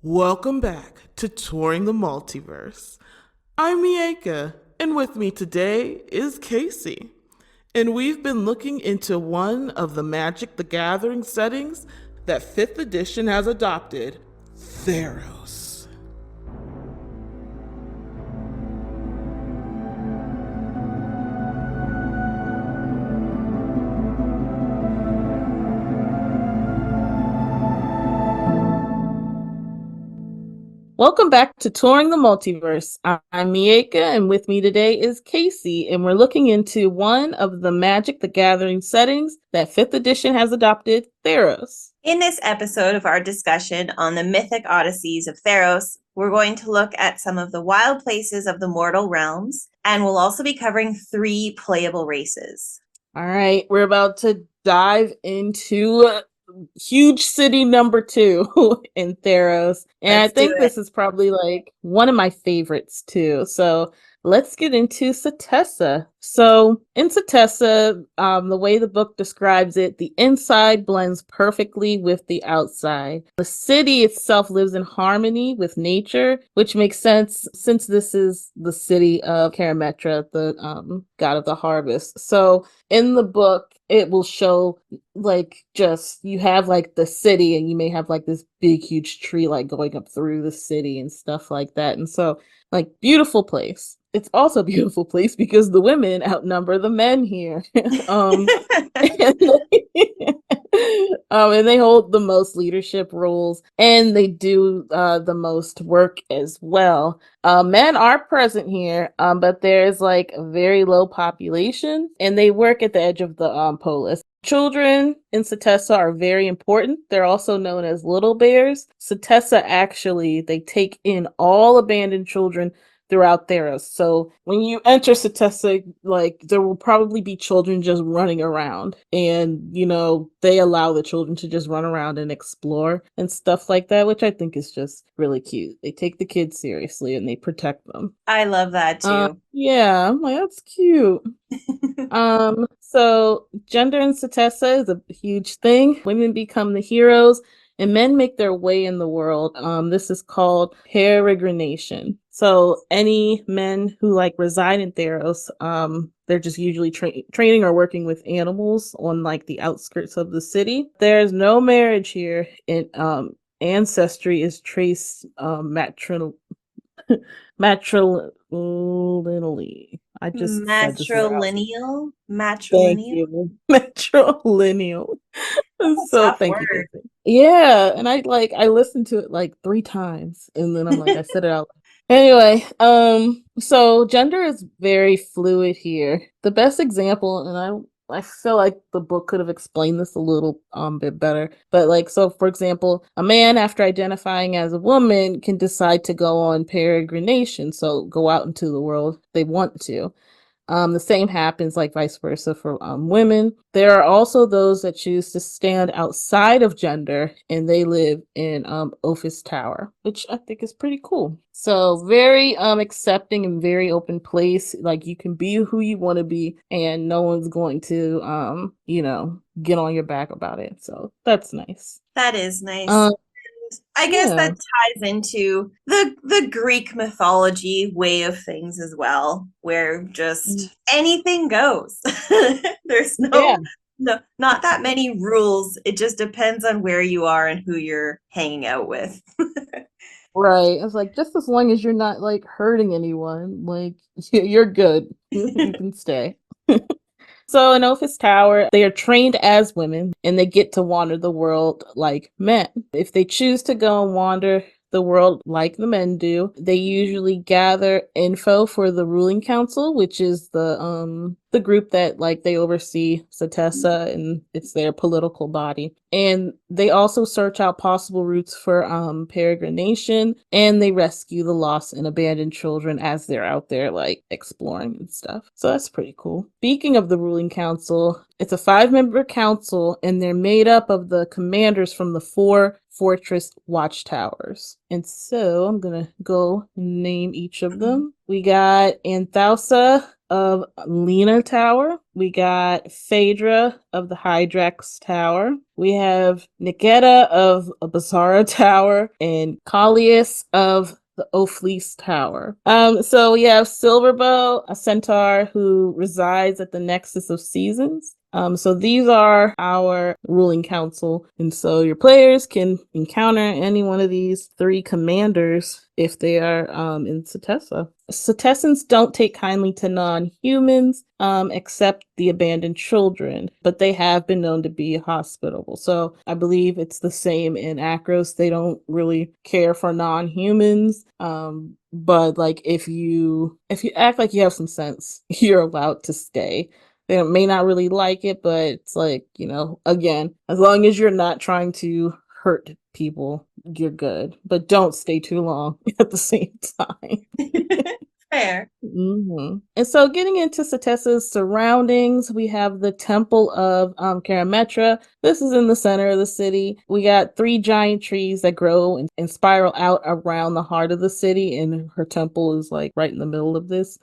Welcome back to Touring the Multiverse. I'm Miaca, and with me today is Kasi. And we've been looking into one of the Magic the Gathering settings that 5th edition has adopted, Theros. Welcome back to Touring the Multiverse. I'm Miaca, and with me today is Kasi, and we're looking into one of the Magic the Gathering settings that 5th edition has adopted, Theros. In this episode of our discussion on the Mythic Odysseys of Theros, we're going to look at some of the wild places of the mortal realms, and we'll also be covering 3 playable races. All right, we're about to dive into huge city number 2 in Theros. And I think this is probably like one of my favorites too. So let's get into Setessa. So in Setessa, the way the book describes it, the inside blends perfectly with the outside. The city itself lives in harmony with nature, which makes sense since this is the city of Karametra, the god of the harvest. So in the book, it will show like just you have like the city and you may have like this big huge tree like going up through the city and stuff like that. And so like beautiful place. It's also a beautiful place because the women outnumber the men here. And they hold the most leadership roles and they do the most work as well. Men are present here, but there's like a very low population and they work at the edge of the polis. Children in Setessa are very important. They're also known as little bears. Setessa actually, they take in all abandoned children throughout Theros. So when you enter Setessa, like there will probably be children just running around, and you know they allow the children to just run around and explore and stuff like that, which I think is just really cute. They take the kids seriously and they protect them. I love that too. Yeah, I'm like that's cute. So gender in Setessa is a huge thing. Women become the heroes and men make their way in the world. This is called peregrination. So any men who like reside in Theros, they're just usually training or working with animals on like the outskirts of the city. There's no marriage here, and ancestry is traced matrilineally. I just said this Matrilineal? Thank Matrilineal? you. Matrilineal. That's a So tough thank you. word. Yeah, and I listened to it like 3 times and then I'm like I said it out. Anyway, so gender is very fluid here. The best example, and I feel like the book could have explained this a little bit better. But like so for example, a man after identifying as a woman can decide to go on peregrination, so go out into the world they want to. The same happens like vice versa for women. There are also those that choose to stand outside of gender and they live in Ophis Tower, which I think is pretty cool. So very accepting and very open place. Like you can be who you want to be and no one's going to get on your back about it. So that's nice. That is nice. I guess that ties into the Greek mythology way of things as well, where just anything goes. There's no, not that many rules. It just depends on where you are and who you're hanging out with. Right. It's like just as long as you're not like hurting anyone, like you're good. You can stay. So in Ophis Tower, they are trained as women and they get to wander the world like men. If they choose to go and wander the world like the men do, they usually gather info for the ruling council, which is the group that like they oversee Setessa and it's their political body. And they also search out possible routes for peregrination and they rescue the lost and abandoned children as they're out there like exploring and stuff. So that's pretty cool. Speaking of the ruling council, it's a 5-member council and they're made up of the commanders from the 4 fortress watchtowers. And so I'm gonna go name each of them. We got Anthausa of Lena Tower. We got Phaedra of the Hydrax Tower. We have Niketa of Bazara Tower and Callius of the Ophleas Tower. So we have Silverbow, a centaur who resides at the Nexus of Seasons. So these are our ruling council, and so your players can encounter any one of these three commanders if they are in Setessa. Setessans don't take kindly to non-humans, except the abandoned children, but they have been known to be hospitable. So I believe it's the same in Akros. They don't really care for non-humans. But like if you act like you have some sense, you're allowed to stay. They may not really like it, but it's like, again, as long as you're not trying to hurt people, you're good. But don't stay too long at the same time. Fair. Mm-hmm. And so getting into Setessa's surroundings, we have the Temple of Karametra. This is in the center of the city. We got 3 giant trees that grow and spiral out around the heart of the city, and her temple is like right in the middle of this.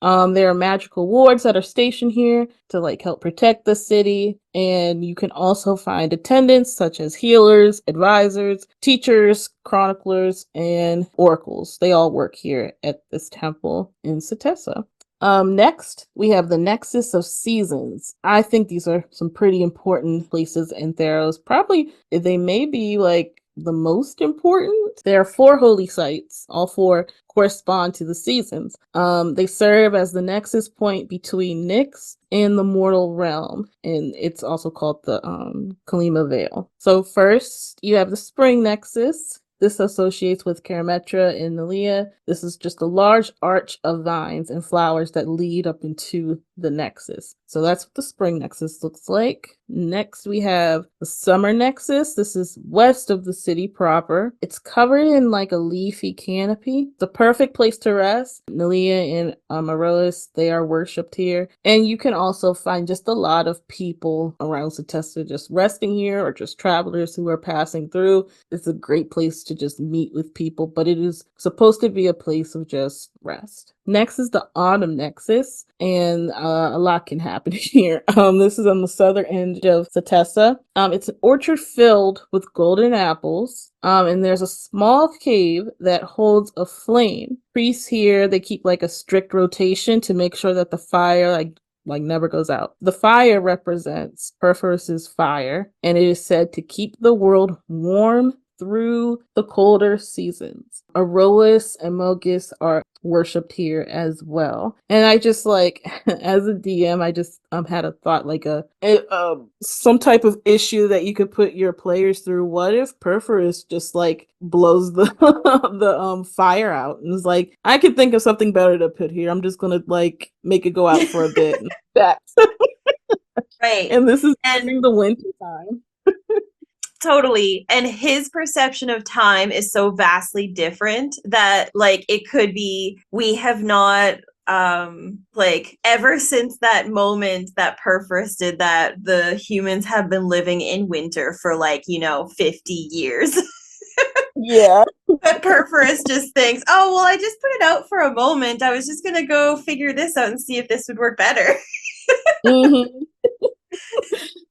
There are magical wards that are stationed here to like help protect the city, and you can also find attendants such as healers, advisors, teachers, chroniclers, and oracles. They all work here at this temple in Setessa. Next, we have the Nexus of Seasons. I think these are some pretty important places in Theros. Probably they may be like the most important. There are 4 holy sites. All 4 correspond to the seasons. They serve as the nexus point between Nyx and the mortal realm, and it's also called the Kalima Veil. So first, you have the Spring Nexus. This associates with Karametra and Nelia. This is just a large arch of vines and flowers that lead up into the nexus. So that's what the Spring Nexus looks like. Next, we have the Summer Nexus. This is west of the city proper. It's covered in like a leafy canopy. It's a perfect place to rest. Nelia and Amaryllis, they are worshipped here. And you can also find just a lot of people around Setessa just resting here, or just travelers who are passing through. It's a great place to just meet with people, but it is supposed to be a place of just rest. Next is the Autumn Nexus, and a lot can happen here. This is on the southern end of Setessa. It's an orchard filled with golden apples, and there's a small cave that holds a flame. Priests here, they keep like a strict rotation to make sure that the fire like never goes out. The fire represents Perforus's fire, and it is said to keep the world warm through the colder seasons. Aroas and Mogus are worshipped here as well. And I just like, as a DM, I just had a thought, like some type of issue that you could put your players through. What if Perforus just like blows the the fire out and is like, I could think of something better to put here. I'm just gonna like make it go out for a bit. Right. And this is during the winter time. Totally. And his perception of time is so vastly different that like it could be, we have not like ever since that moment that Perforus did that, the humans have been living in winter for like 50 years. Yeah. But Perforus just thinks, oh well, I just put it out for a moment, I was just gonna go figure this out and see if this would work better. Mm-hmm.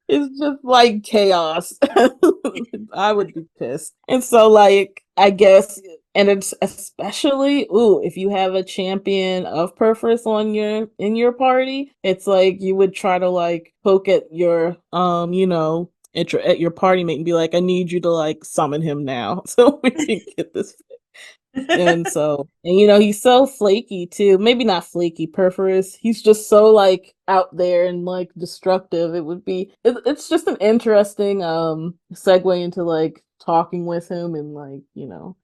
It's just like chaos. I would be pissed. And so like, I guess, and it's especially, if you have a champion of Perforus in your party, it's like you would try to like poke at your at your party mate and be like, I need you to like summon him now so we can get this. And so, and he's so flaky too. Maybe not flaky, Perforus. He's just so like out there and like destructive. It's just an interesting segue into like talking with him, and like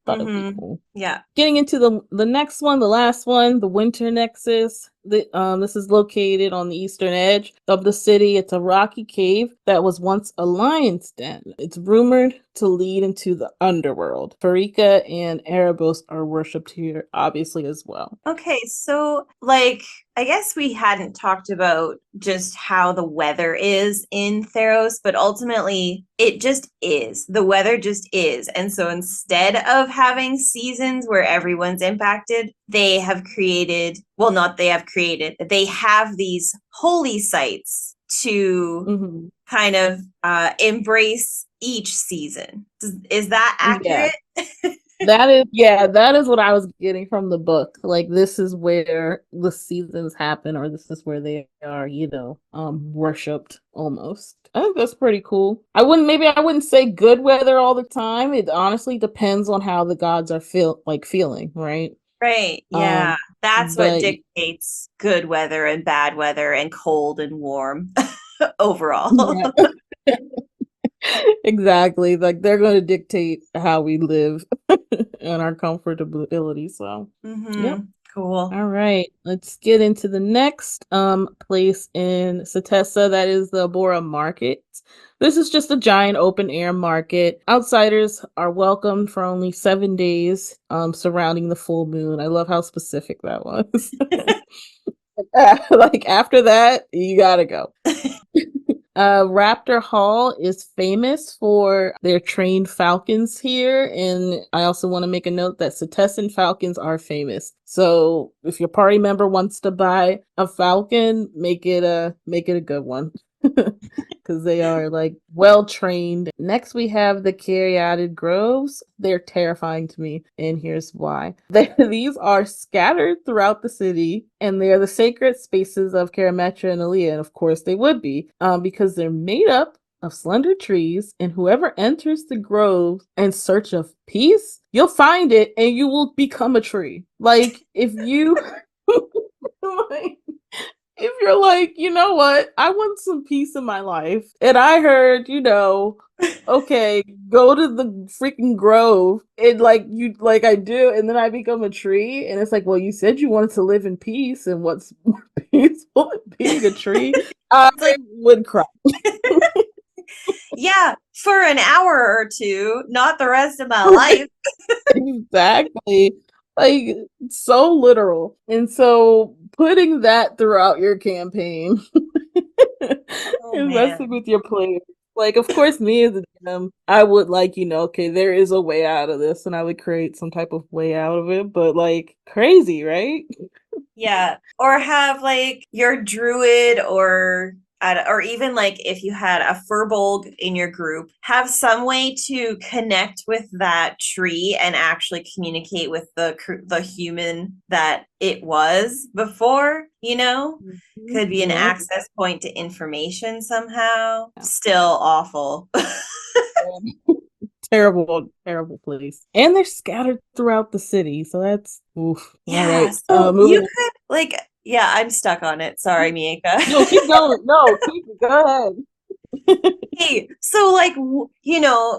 thought it'd be cool. Yeah. Getting into the next one, the last one, the Winter Nexus. This is located on the eastern edge of the city. It's a rocky cave that was once a lion's den. It's rumored to lead into the underworld. Farika and Erebos are worshipped here, obviously, as well. Okay, so like I guess we hadn't talked about just how the weather is in Theros, but ultimately it just is. The weather just is. And so instead of having seasons where everyone's impacted, they have created, well, not they have created, they have these holy sites to kind of embrace each season. Is that accurate? Yeah. That is what I was getting from the book. Like, this is where the seasons happen, or this is where they are, worshipped almost. I think that's pretty cool. I wouldn't say good weather all the time. It honestly depends on how the gods are feeling, right? Right. Yeah. That's what But dictates good weather and bad weather and cold and warm overall. yeah. Exactly. Like, they're going to dictate how we live and our comfortability. So, yep. Cool. All right, let's get into the next place in Setessa. That is the Bora Market. This is just a giant open air market. Outsiders are welcomed for only 7 days, surrounding the full moon. I love how specific that was. Like, after that, you gotta go. Raptor Hall is famous for their trained falcons here, and I also want to make a note that Setessan falcons are famous. So if your party member wants to buy a falcon, make it a good one. Because they are like well trained. Next, we have the Caryatid Groves. They're terrifying to me, and here's why. These are scattered throughout the city, and they are the sacred spaces of Karametra and Aaliyah. And of course, they would be, because they're made up of slender trees, and whoever enters the grove in search of peace, you'll find it, and you will become a tree. Like, if you. Like, if you're like, you know what, I want some peace in my life, and I heard, okay, go to the freaking grove, and like I do, and then I become a tree, and it's like, well, you said you wanted to live in peace, and what's more peaceful than being a tree? I It's like, would cry. yeah, for an hour or two, not the rest of my life. Exactly. Like, so literal. And so putting that throughout your campaign Oh and messing man. with your players. Like, of course, me as a DM, I would like, okay, there is a way out of this, and I would create some type of way out of it, but like, crazy, right? Yeah. Or have like your druid or even like if you had a furbolg in your group, have some way to connect with that tree and actually communicate with the human that it was before, could be an Yeah. access point to information somehow. Still awful. Terrible, terrible place. And they're scattered throughout the city, so that's oof. All Yeah, right. so you Moving. could like, yeah, I'm stuck on it. Sorry, No, Miaca. keep going. No, go ahead. Hey, so like,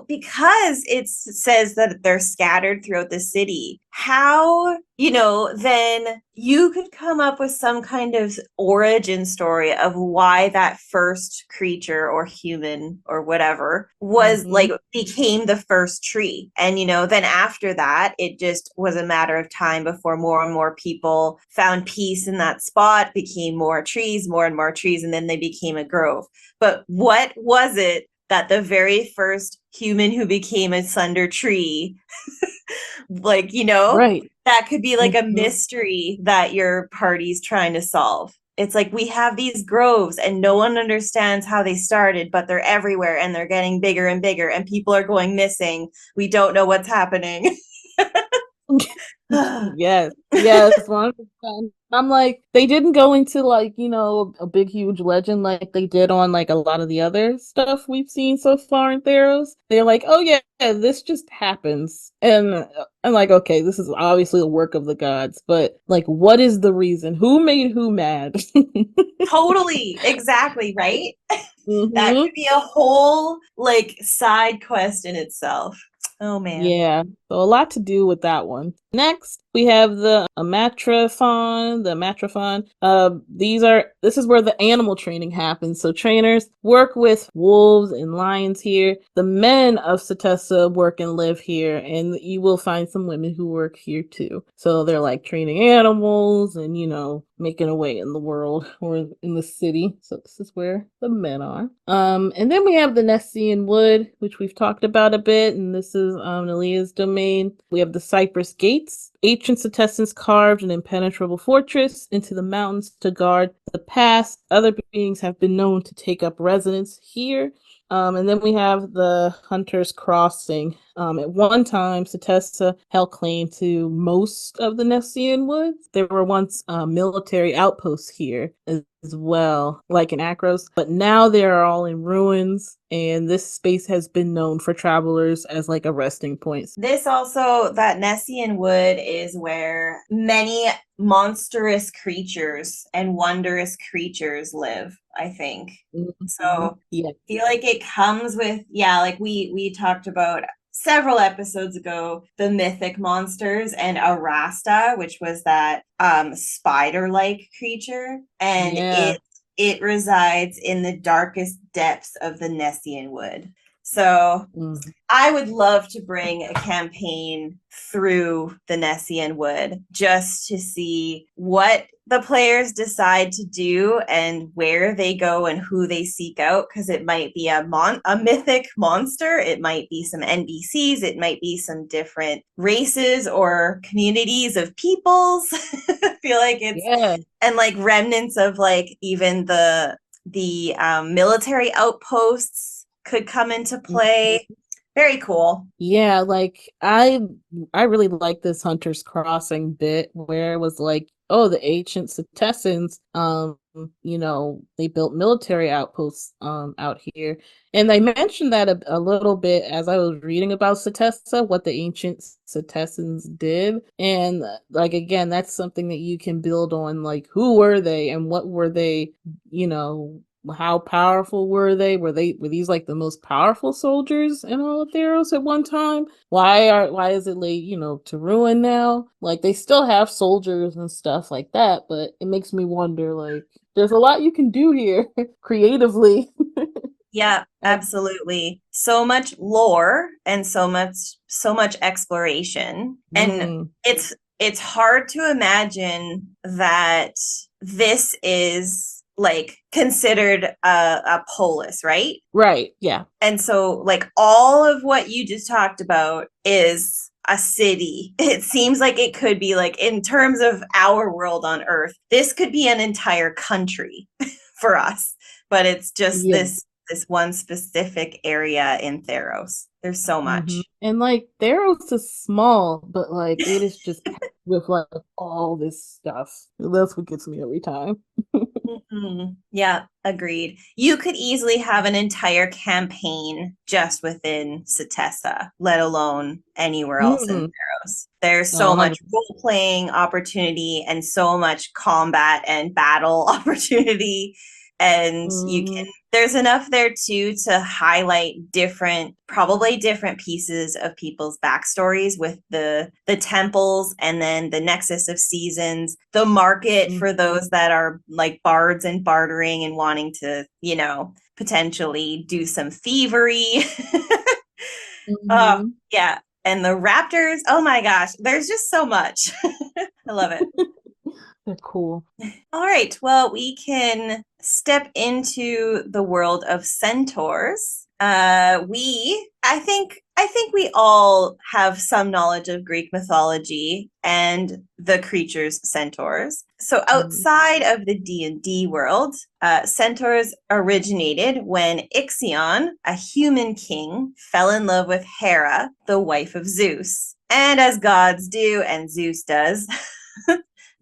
because it says that they're scattered throughout the city, how, then you could come up with some kind of origin story of why that first creature or human or whatever was like became the first tree. And, then after that, it just was a matter of time before more and more people found peace in that spot, became more trees, more and more trees, and then they became a grove. But what was it that the very first human who became a slender tree, like, Right. that could be like a Mhm. mystery that your party's trying to solve. It's like we have these groves and no one understands how they started, but they're everywhere and they're getting bigger and bigger and people are going missing. We don't know what's happening. Yes, yes, 100%. I'm like, they didn't go into like, a big huge legend like they did on like a lot of the other stuff we've seen so far in Theros. They're like, oh yeah, this just happens. And I'm like, okay, this is obviously the work of the gods, but like, what is the reason? Who made who mad? Totally, exactly, right? That Hmm. could be a whole like side quest in itself. Oh man. Yeah. So a lot to do with that one. Next, we have the Amatrophon. This is where the animal training happens. So trainers work with wolves and lions here. The men of Setessa work and live here, and you will find some women who work here too. So they're like training animals and, making a way in the world or in the city. So this is where the men are. And then we have the Nessian wood, which we've talked about a bit, and this is Nalia's domain. We have the Cypress Gates. Ancient Setessans carved an impenetrable fortress into the mountains to guard the pass. Other beings have been known to take up residence here. And then we have the Hunter's Crossing. At one time, Setessa held claim to most of the Nessian woods. There were once military outposts here as well, like in Akros, but now they are all in ruins, and this space has been known for travelers as like a resting point. That Nessian wood is where many monstrous creatures and wondrous creatures live, I think. Mm-hmm. So yeah. I feel like it comes with, like we talked about several episodes ago, the mythic monsters and Arasta, which was that spider-like creature, and it resides in the darkest depths of the Nessian wood. So I would love to bring a campaign through the Nessian wood just to see what the players decide to do and where they go and who they seek out, because it might be a mythic monster, it might be some NPCs, it might be some different races or communities of peoples. I feel like it's and like remnants of like even the military outposts could come into play. Very cool. Yeah, like I really like this Hunter's Crossing bit where it was like, oh, the ancient Setessans, they built military outposts out here. And they mentioned that a little bit as I was reading about Setessa, what the ancient Setessans did. And like, again, that's something that you can build on, like, who were they and what were they, how powerful were they? Were these like the most powerful soldiers in all of Theros at one time? Why is it laid, to ruin now? Like, they still have soldiers and stuff like that, but it makes me wonder, like, there's a lot you can do here creatively. Yeah, absolutely. So much lore and so much exploration. And it's hard to imagine that this is like considered a polis, right? Right, yeah. And so like all of what you just talked about is a city. It seems like it could be like, in terms of our world on Earth, this could be an entire country for us, but it's just this one specific area in Theros. There's so much. And like Theros is small, but like it is just with like all this stuff. That's what gets me every time. Yeah, agreed. You could easily have an entire campaign just within Setessa, let alone anywhere else in Theros. There's so much role-playing opportunity and so much combat and battle opportunity. And there's enough there too to highlight probably different pieces of people's backstories with the temples, and then the nexus of seasons, the market for those that are like bards and bartering and wanting to, potentially do some thievery. Yeah. And the raptors, oh my gosh, there's just so much. I love it. They're cool. All right. Well, we can step into the world of centaurs. I think we all have some knowledge of Greek mythology and the creatures centaurs. So outside of the D&D world, centaurs originated when Ixion, a human king, fell in love with Hera, the wife of Zeus. And as gods do, and Zeus does,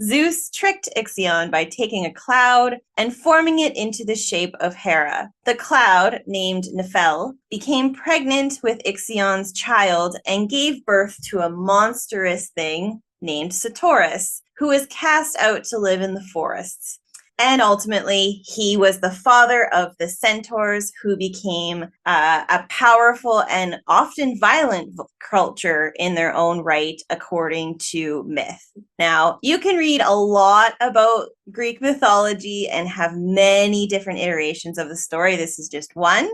Zeus tricked Ixion by taking a cloud and forming it into the shape of Hera. The cloud, named Nephel, became pregnant with Ixion's child and gave birth to a monstrous thing named Centaurus, who was cast out to live in the forests. And ultimately, he was the father of the Centaurs, who became a powerful and often violent culture in their own right, according to myth. Now, you can read a lot about Greek mythology and have many different iterations of the story. This is just one.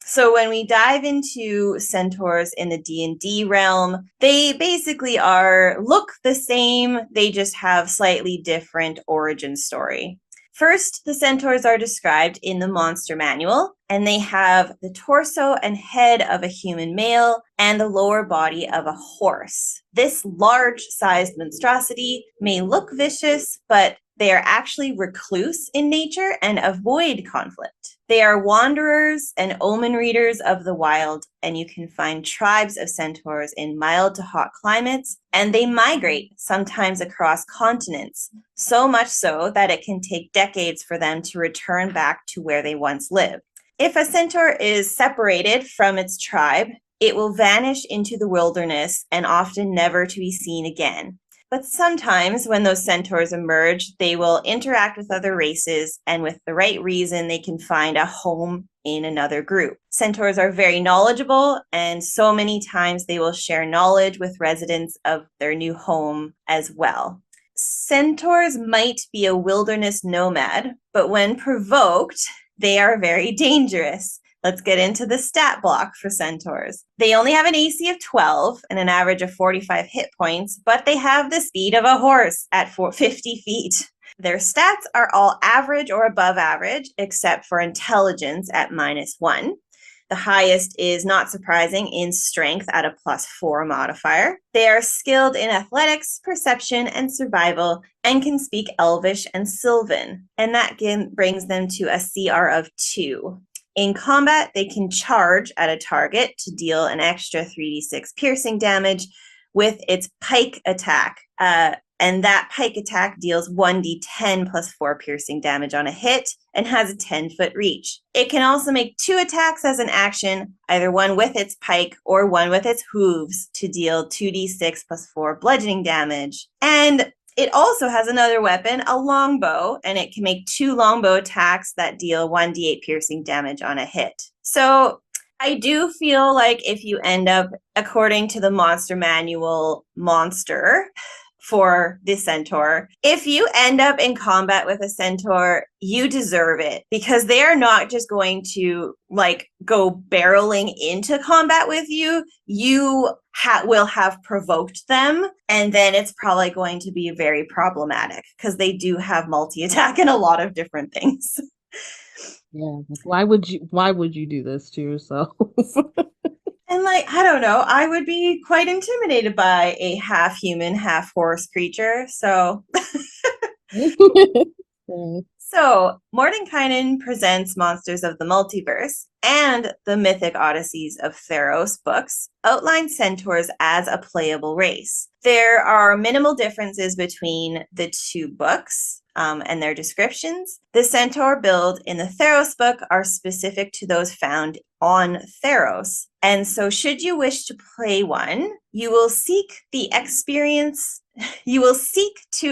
So when we dive into centaurs in the D&D realm, they basically look the same. They just have slightly different origin story. First, the centaurs are described in the monster manual, and they have the torso and head of a human male and the lower body of a horse. This large-sized monstrosity may look vicious, but they are actually recluse in nature and avoid conflict. They are wanderers and omen readers of the wild, and you can find tribes of centaurs in mild to hot climates, and they migrate sometimes across continents, so much so that it can take decades for them to return back to where they once lived. If a centaur is separated from its tribe, it will vanish into the wilderness and often never to be seen again. But sometimes when those centaurs emerge, they will interact with other races, and with the right reason, they can find a home in another group. Centaurs are very knowledgeable, and so many times they will share knowledge with residents of their new home as well. Centaurs might be a wilderness nomad, but when provoked, they are very dangerous. Let's get into the stat block for centaurs. They only have an AC of 12 and an average of 45 hit points, but they have the speed of a horse at 50 feet. Their stats are all average or above average, except for intelligence at -1. The highest is, not surprising, in strength at a +4 modifier. They are skilled in athletics, perception, and survival, and can speak Elvish and Sylvan, and that brings them to a CR of 2. In combat, they can charge at a target to deal an extra 3d6 piercing damage with its pike attack. And that pike attack deals 1d10 plus 4 piercing damage on a hit and has a 10-foot reach. It can also make 2 attacks as an action, either one with its pike or one with its hooves, to deal 2d6 plus 4 bludgeoning damage. And it also has another weapon, a longbow, and it can make 2 longbow attacks that deal 1d8 piercing damage on a hit. So I do feel like if you end up, according to the monster manual, monster for the centaur, if you end up in combat with a centaur, you deserve it, because they are not just going to go barreling into combat with you. You will have provoked them, and then it's probably going to be very problematic because they do have multi-attack and a lot of different things. Yeah, why would you do this to yourself? And I don't know, I would be quite intimidated by a half human, half horse creature. So So, Mordenkainen presents Monsters of the Multiverse, and the Mythic Odysseys of Theros books outline centaurs as a playable race. There are minimal differences between the two books and their descriptions. The centaur build in the Theros book are specific to those found on Theros. And so should you wish to play one, you will seek to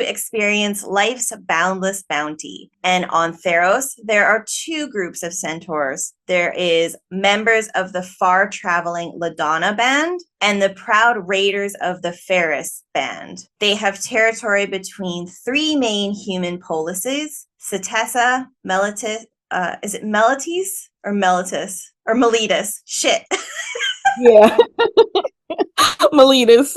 experience life's boundless bounty. And on Theros, there are 2 groups of centaurs. There is members of the far-traveling Ladonna band and the proud raiders of the Phoberos band. They have territory between 3 main human polises: Setessa, Melitus, is it Melitis or Melitus? Or Melitus? Shit. Yeah. Melitus.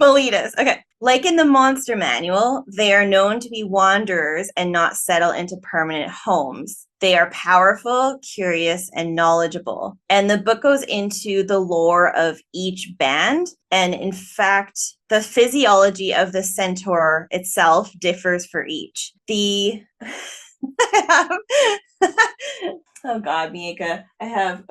Melitus. Okay. Like in the monster manual, they are known to be wanderers and not settle into permanent homes. They are powerful, curious, and knowledgeable. And the book goes into the lore of each band. And in fact, the physiology of the centaur itself differs for each. Oh God, Miaca. We're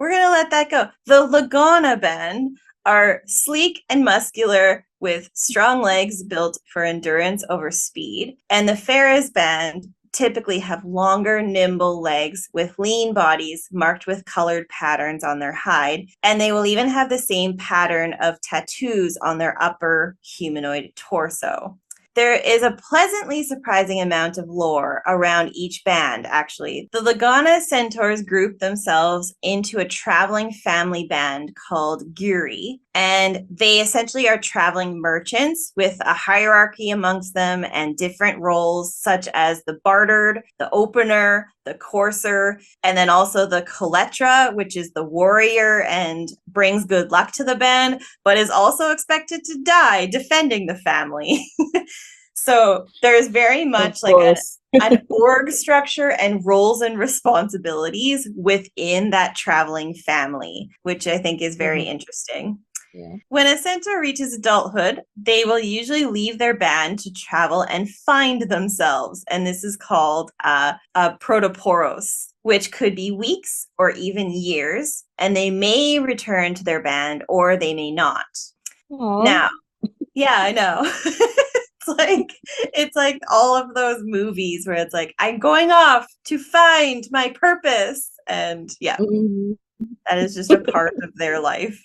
going to let that go. The Lagona band are sleek and muscular with strong legs built for endurance over speed. And the Phoberos band typically have longer, nimble legs with lean bodies marked with colored patterns on their hide. And they will even have the same pattern of tattoos on their upper humanoid torso. There is a pleasantly surprising amount of lore around each band, actually. The Lagana Centaurs group themselves into a traveling family band called Guri, and they essentially are traveling merchants with a hierarchy amongst them and different roles, such as the bartered, the opener, the courser, and then also the Coletra, which is the warrior and brings good luck to the band, but is also expected to die defending the family. So there's very much like an org structure and roles and responsibilities within that traveling family, which I think is very interesting. Yeah. When a centaur reaches adulthood, they will usually leave their band to travel and find themselves. And this is called a protoporos, which could be weeks or even years. And they may return to their band or they may not. Aww. Now, yeah, I know. It's like all of those movies where it's like, I'm going off to find my purpose. And yeah, that is just a part of their life.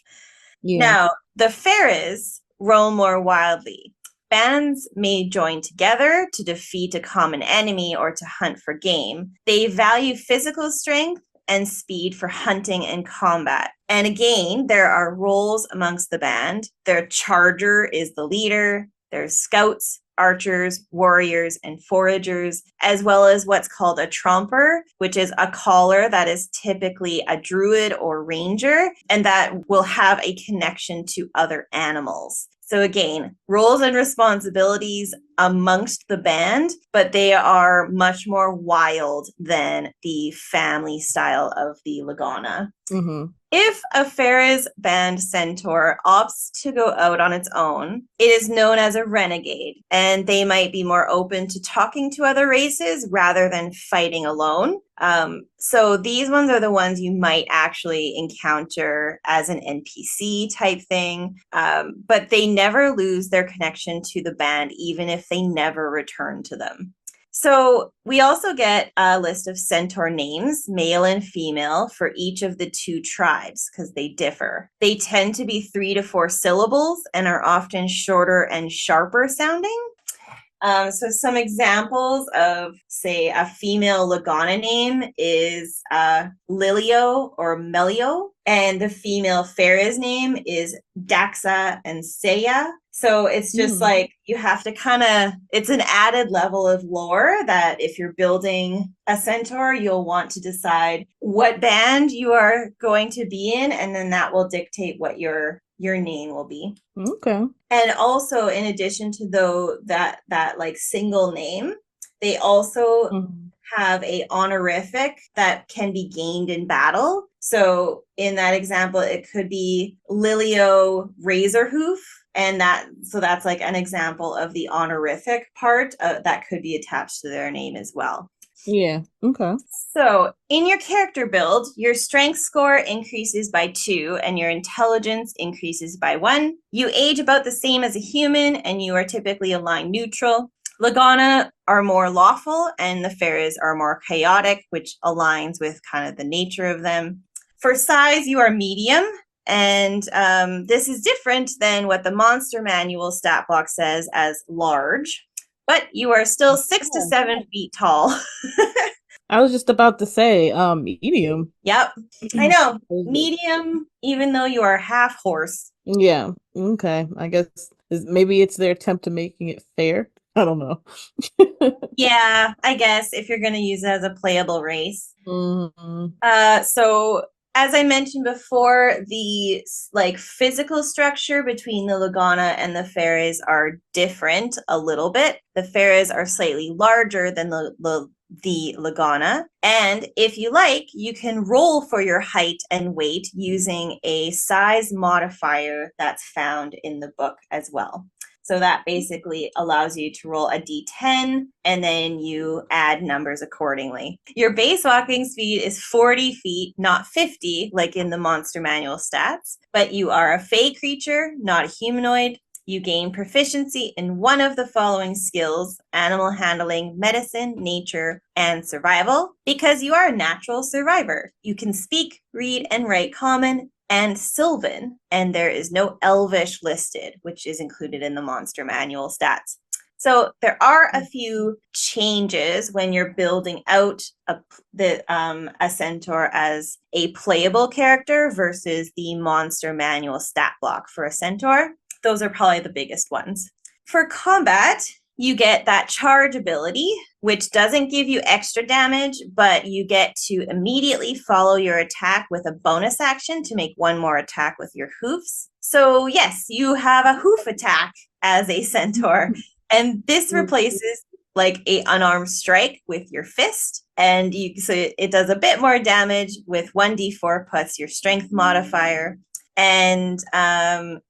Yeah. Now, the Faeries roam more wildly. Bands may join together to defeat a common enemy or to hunt for game. They value physical strength and speed for hunting and combat. And again, there are roles amongst the band. Their charger is the leader. There's scouts, archers, warriors, and foragers, as well as what's called a tromper, which is a caller that is typically a druid or ranger, and that will have a connection to other animals. So again, roles and responsibilities amongst the band, but they are much more wild than the family style of the Lagana. If a Faeries band centaur opts to go out on its own, it is known as a renegade, and they might be more open to talking to other races rather than fighting alone. So these ones are the ones you might actually encounter as an NPC type thing, but they never lose their connection to the band, even if they never return to them. So we also get a list of centaur names, male and female, for each of the two tribes because they differ. They tend to be 3 to 4 syllables and are often shorter and sharper sounding. So some examples of, say, a female Lagana name is Lilio or Melio, and the female Faeries name is Daxa and Saya. So it's just like you have to kind of, it's an added level of lore that if you're building a centaur, you'll want to decide what band you are going to be in, and then that will dictate what your name will be. Okay. And also, in addition to that like single name, they also have a honorific that can be gained in battle. So in that example, it could be Lilio Razorhoof. And that's like an example of the honorific part that could be attached to their name as well. Yeah. Okay. So in your character build, your strength score increases by 2 and your intelligence increases by 1. You age about the same as a human and you are typically aligned neutral. Lagana are more lawful and the Faeries are more chaotic, which aligns with kind of the nature of them. For size, you are medium. And this is different than what the Monster Manual stat block says as large, but you are still 6 to 7 feet tall. I was just about to say, medium. Yep, I know, medium, even though you are half horse. Yeah, okay. I guess maybe it's their attempt to making it fair. I don't know. Yeah, I guess if you're going to use it as a playable race. So as I mentioned before, the like physical structure between the Lagana and the Faeries are different a little bit. The Faeries are slightly larger than the Lagana. And if you like, you can roll for your height and weight using a size modifier that's found in the book as well. So that basically allows you to roll a d10 and then you add numbers accordingly. Your base walking speed is 40 feet, not 50, like in the Monster Manual stats, but you are a fey creature, not a humanoid. You gain proficiency in one of the following skills: animal handling, medicine, nature, and survival, because you are a natural survivor. You can speak, read, and write Common and Sylvan, and there is no Elvish listed, which is included in the Monster Manual stats. So there are a few changes when you're building out a centaur as a playable character versus the monster manual stat block for a centaur. Those are probably the biggest ones. For combat, you get that charge ability, which doesn't give you extra damage, but you get to immediately follow your attack with a bonus action to make one more attack with your hoofs. So yes, you have a hoof attack as a centaur, and this replaces like a unarmed strike with your fist, and so it does a bit more damage with 1d4 plus your strength modifier. And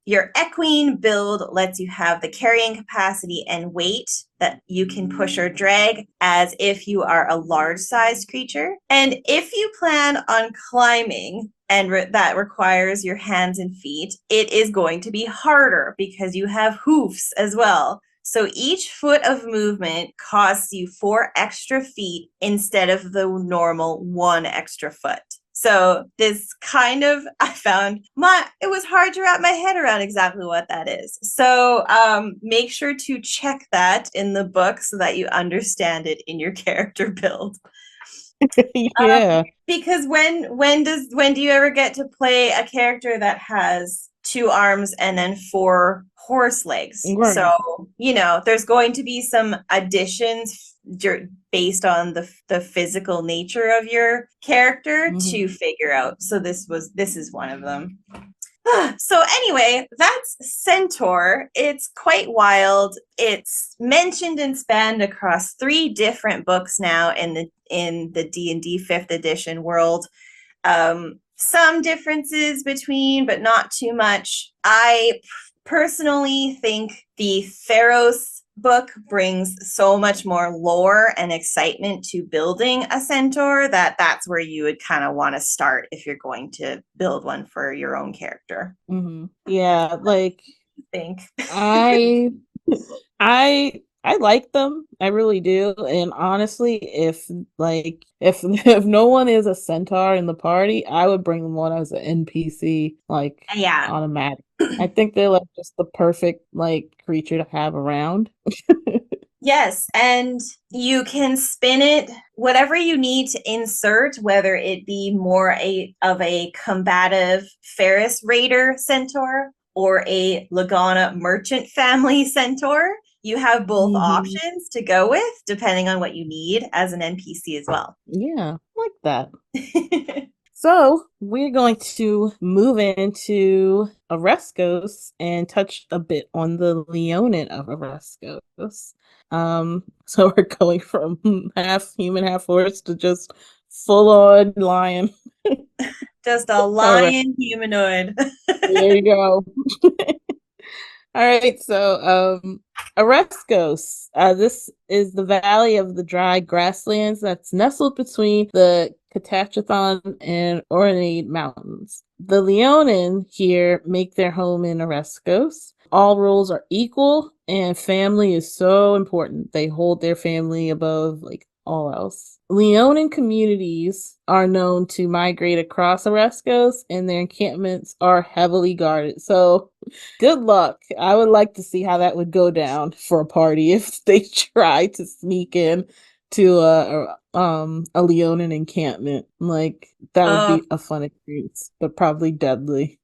your equine build lets you have the carrying capacity and weight that you can push or drag as if you are a large-sized creature. And if you plan on climbing and that requires your hands and feet, it is going to be harder because you have hoofs as well. So each foot of movement costs you 4 extra feet instead of the normal 1 extra foot. So this kind of, I found it was hard to wrap my head around exactly what that is. So make sure to check that in the book so that you understand it in your character build. Yeah. Because when do you ever get to play a character that has 2 arms and then 4 horse legs? Right. So, there's going to be some additions based on the physical nature of your character to figure out. So this is one of them. So anyway, that's Centaur. It's quite wild. It's mentioned and spanned across 3 different books now in the D&D 5th edition world. Some differences between, but not too much. I personally think the Theros book brings so much more lore and excitement to building a centaur that's where you would kind of want to start if you're going to build one for your own character. Yeah, like think I like them. I really do. And honestly, if no one is a centaur in the party, I would bring them on as an NPC, automatic. I think they're like just the perfect creature to have around. Yes, and you can spin it whatever you need to insert, whether it be more of a combative Ferris Raider centaur or a Lagana merchant family centaur. You have both options to go with, depending on what you need as an NPC as well. Yeah, like that. So we're going to move into Oreskos and touch a bit on the Leonin of Oreskos. So we're going from half human, half horse to just full on lion. Just a lion humanoid. There you go. All right, so Oreskos. This is the valley of the dry grasslands that's nestled between the Catachython and Orenade mountains. The Leonin here make their home in Oreskos. All rules are equal, and family is so important. They hold their family above all else. Leonin communities are known to migrate across Oreskos, and their encampments are heavily guarded. So, good luck. I would like to see how that would go down for a party if they try to sneak in to a Leonin encampment. That would be a fun experience, but probably deadly.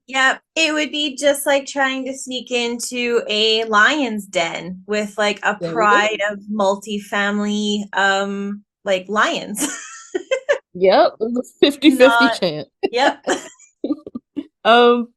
Yeah, it would be just like trying to sneak into a lion's den with a pride of multi-family lions. Yep, it was 50-50 chance. Yep.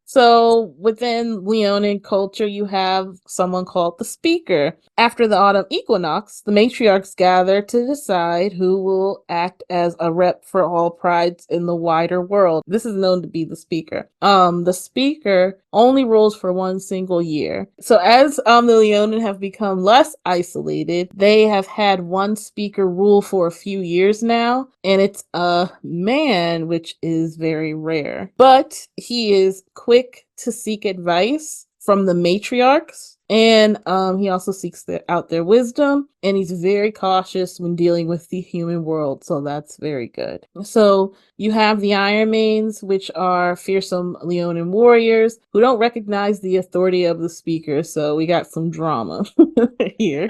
So within Leonin culture, you have someone called the Speaker. After the autumn equinox, the matriarchs gather to decide who will act as a rep for all prides in the wider world. This is known to be the Speaker. The Speaker only rules for one single year. So as the Leonin have become less isolated, they have had one Speaker rule for a few years now, and it's a man, which is very rare. But he is quick to seek advice from the matriarchs And he also seeks out their wisdom, and he's very cautious when dealing with the human world, so that's very good. So you have the Ironmanes, which are fearsome Leonin warriors who don't recognize the authority of the speaker, so we got some drama here.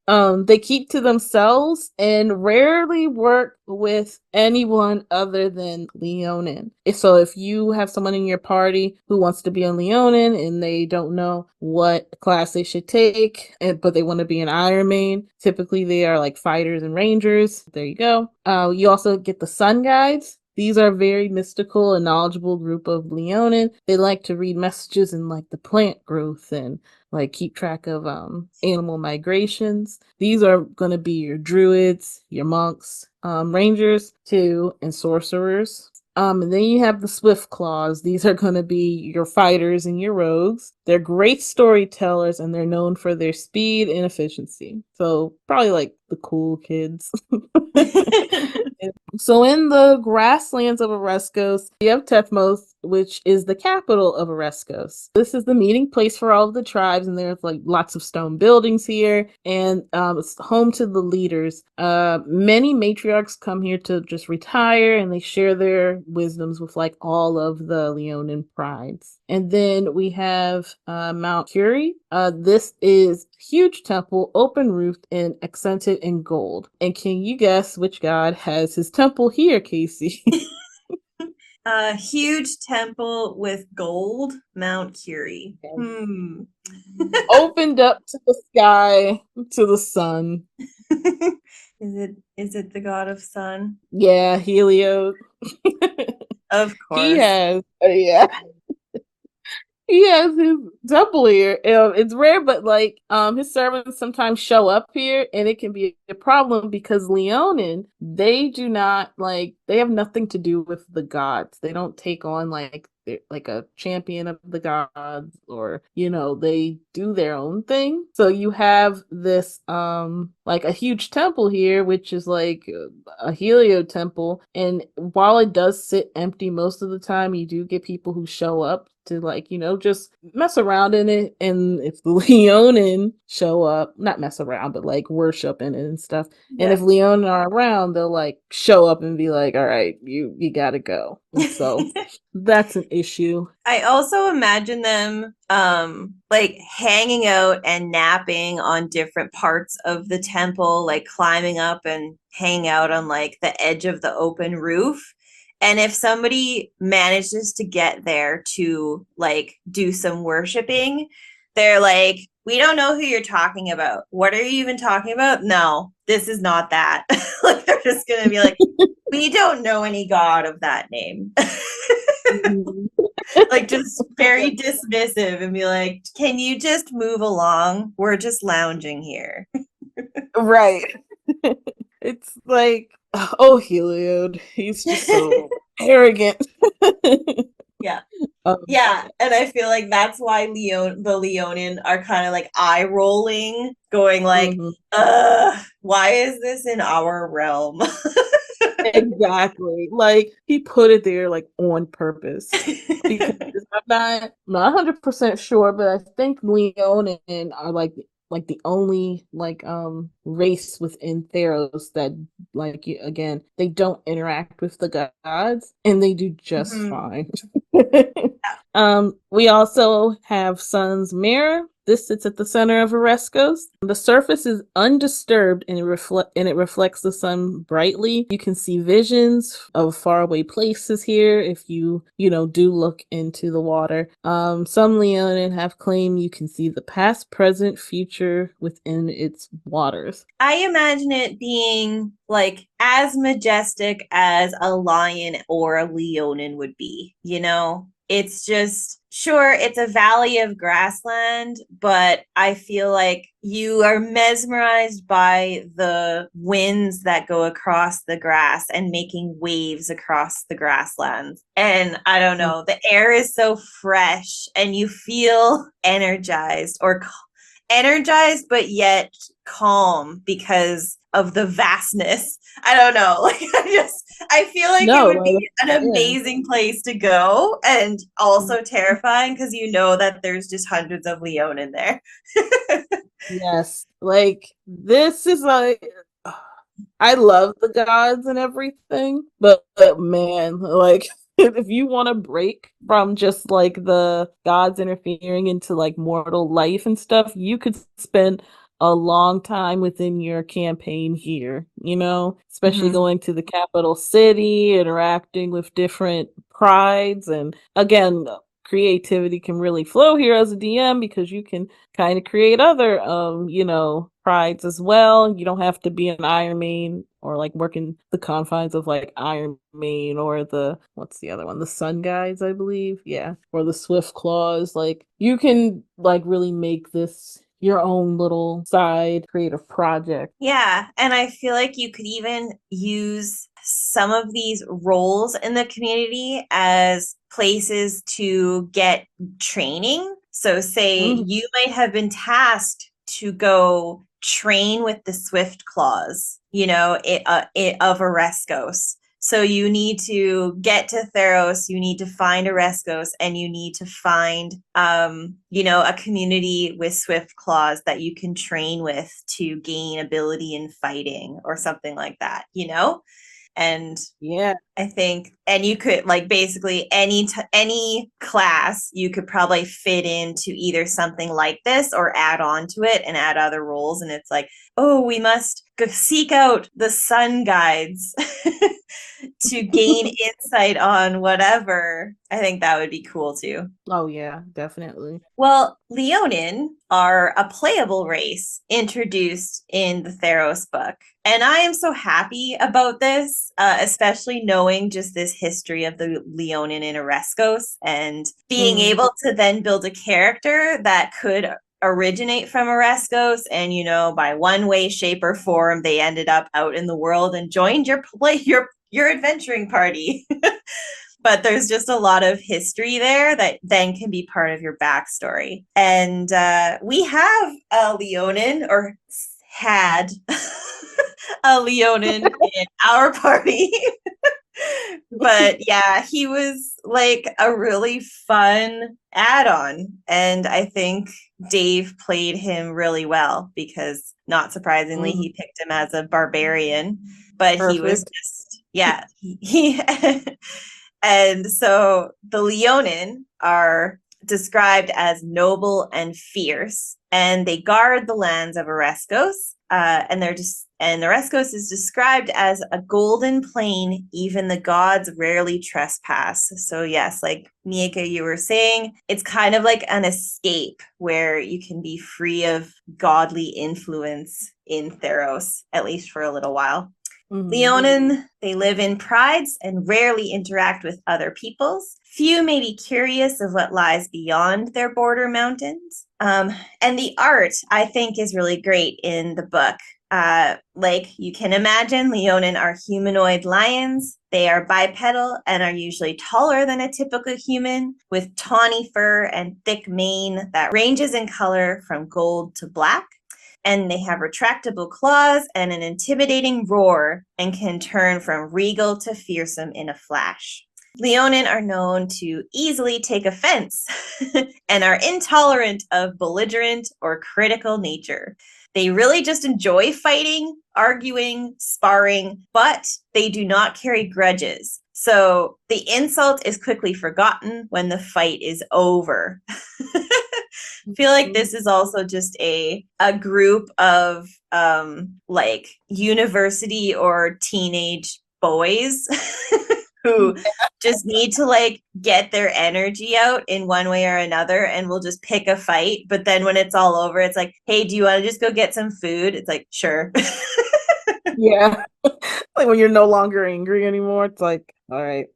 They keep to themselves and rarely work with anyone other than Leonin. So if you have someone in your party who wants to be a Leonin and they don't know what class they should take, but they want to be an Ironmane, typically they are like fighters and rangers. There you go. You also get the Sun Guides. These are very mystical and knowledgeable group of Leonin. They like to read messages in like the plant growth and like keep track of animal migrations. These are going to be your druids, your monks, rangers too, and sorcerers. And then you have the Swift Claws. These are going to be your fighters and your rogues. They're great storytellers and they're known for their speed and efficiency. So probably like the cool kids. So in the grasslands of Oreskos, you have Tethmos, which is the capital of Oreskos. This is the meeting place for all of the tribes, and there's like lots of stone buildings here, and it's home to the leaders. Many matriarchs come here to just retire, and they share their wisdoms with like all of the Leonin prides. And then we have Mount Curie. This is huge temple, open roofed and accented in gold. And can you guess which god has his temple here, Kasi? A huge temple with gold, Mount Curie. Opened up to the sky, to the sun. Is it the god of sun? Yeah, Helios. Of course. He has, yeah. He has his temple here. It's rare, but like his servants sometimes show up here, and it can be a problem because Leonin, they do not like they have nothing to do with the gods. They don't take on like a champion of the gods, or they do their own thing. So you have this like a huge temple here, which is like a Helio temple, and while it does sit empty most of the time, you do get people who show up to like just mess around in it. And if the Leonin show up, not mess around but like worship in it and stuff, and if Leonin are around, they'll like show up and be like, all right, you gotta go. And so that's an issue. I also imagine them like hanging out and napping on different parts of the temple, like climbing up and hanging out on like the edge of the open roof. And if somebody manages to get there to like do some worshiping, they're like, we don't know who you're talking about. What are you even talking about? No, this is not that. Like they're just going to be like, we don't know any god of that name. Like just very dismissive and be like, can you just move along? We're just lounging here. Right. It's like, oh, Heliod, he's just so arrogant. Yeah. Yeah, and I feel like that's why the Leonin are kind of like eye rolling, going like, why is this in our realm? Exactly. Like he put it there like on purpose. Because I'm not 100% sure, but I think Leonin are like the only like race within Theros that like again, they don't interact with the gods and they do just fine. We also have Sun's Mirror. This sits at the center of Oreskos. The surface is undisturbed and it reflects the sun brightly. You can see visions of faraway places here if you do look into the water. Some Leonin have claimed you can see the past, present, future within its waters. I imagine it being like as majestic as a lion or a Leonin would be, It's just, sure, it's a valley of grassland, but I feel like you are mesmerized by the winds that go across the grass and making waves across the grasslands. And I don't know, the air is so fresh and you feel energized, or energized but yet calm because of the vastness. I don't know. Like I feel like it No, would like, be an yeah. amazing place to go and also terrifying because you know that there's just hundreds of Leon in there. Yes. Like this is like I love the gods and everything, but man, like if you want to break from just like the gods interfering into like mortal life and stuff, you could spend a long time within your campaign here, especially Mhm. going to the capital city, interacting with different prides, and again, creativity can really flow here as a DM because you can kind of create other prides as well. You don't have to be an Iron Main or like work in the confines of like Iron Main or the what's the other one? The Sun Guides, I believe. Yeah. Or the Swift Claws. Like you can like really make this your own little side creative project. Yeah, and I feel like you could even use some of these roles in the community as places to get training. So, say Mhm. you might have been tasked to go train with the Swift Claws, of Oreskos. So you need to get to Theros, you need to find Oreskos, and you need to find, a community with swift claws that you can train with to gain ability in fighting or something like that. And Yeah. I think, and you could like basically any class you could probably fit into either something like this or add on to it and add other roles. And it's like, oh, we must go seek out the sun guides to gain insight on whatever. I think that would be cool too. Oh yeah, definitely. Well, Leonin are a playable race introduced in the Theros book. And I am so happy about this, especially knowing just this history of the Leonin in Oreskos and being Mm. able to then build a character that could originate from Oreskos and by one way, shape, or form they ended up out in the world and joined your adventuring party. But there's just a lot of history there that then can be part of your backstory. And we have a Leonin, or had a Leonin in our party. But yeah, he was like a really fun add on. And I think Dave played him really well because, not surprisingly, Mm. he picked him as a barbarian, but he was Perfect. just, yeah, he and so the Leonin are described as noble and fierce, and they guard the lands of Oreskos. And Oreskos is described as a golden plain, even the gods rarely trespass. So yes, like Miaca, you were saying, it's kind of like an escape where you can be free of godly influence in Theros, at least for a little while. Mm. Leonin, they live in prides and rarely interact with other peoples. Few may be curious of what lies beyond their border mountains. And the art, I think, is really great in the book. Like you can imagine, Leonin are humanoid lions. They are bipedal and are usually taller than a typical human, with tawny fur and thick mane that ranges in color from gold to black. And they have retractable claws and an intimidating roar and can turn from regal to fearsome in a flash. Leonin are known to easily take offense and are intolerant of belligerent or critical nature. They really just enjoy fighting, arguing, sparring, but they do not carry grudges. So the insult is quickly forgotten when the fight is over. Feel like this is also just a group of like university or teenage boys who just need to like get their energy out in one way or another and will just pick a fight. But then when it's all over, it's like, hey, do you want to just go get some food? It's like, sure. Yeah. Like when you're no longer angry anymore, it's like, all right.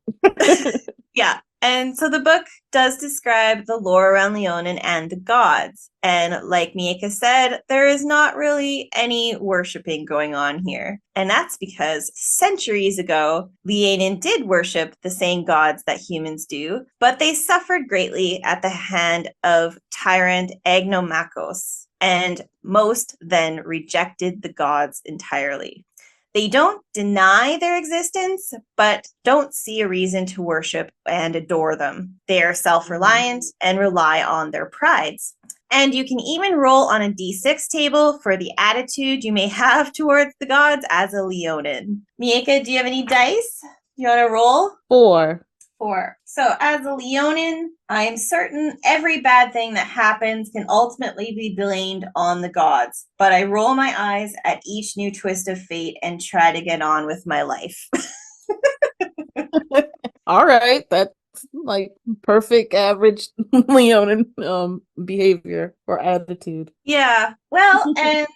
Yeah. And so the book does describe the lore around Leonin and the gods. And like Miaca said, there is not really any worshipping going on here. And that's because centuries ago, Leonin did worship the same gods that humans do, but they suffered greatly at the hand of tyrant Agnomachos. and most then rejected the gods entirely. They don't deny their existence, but don't see a reason to worship and adore them. They are self-reliant and rely on their prides. And you can even roll on a d6 table for the attitude you may have towards the gods as a Leonin. Miaca, do you have any dice? You want to roll? 4. 4. So as a Leonin, I am certain every bad thing that happens can ultimately be blamed on the gods. But I roll my eyes at each new twist of fate and try to get on with my life. All right, that's like perfect average Leonin behavior or attitude. Yeah. Well, and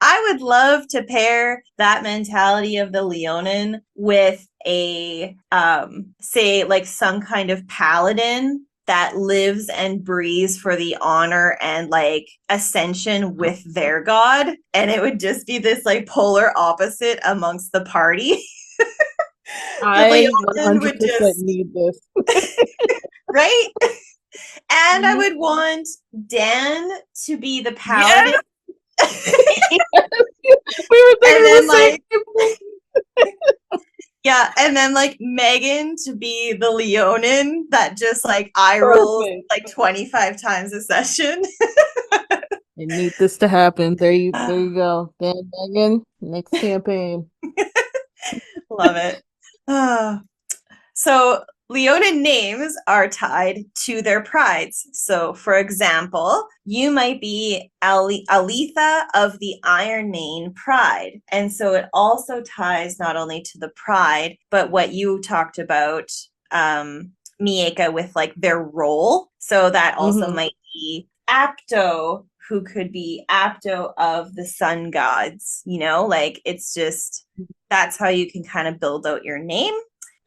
I would love to pair that mentality of the Leonin with a say like some kind of paladin that lives and breathes for the honor and like ascension with their god, and it would just be this like polar opposite amongst the party. I 100% need this. Right? And I would want Dan to be the paladin. Yes! We were thinking the same. Yeah, and then like Megan to be the Leonin that just like eye rolls like 25 times a session. I need this to happen. There you go. Dan, Megan, next campaign. Love it. So Leonin names are tied to their prides. So, for example, you might be Aletha of the Iron Mane Pride. And so it also ties not only to the pride, but what you talked about, Miaca, with like their role. So that also might be Apto, who could be Apto of the sun gods. You know, like it's just, that's how you can kind of build out your name.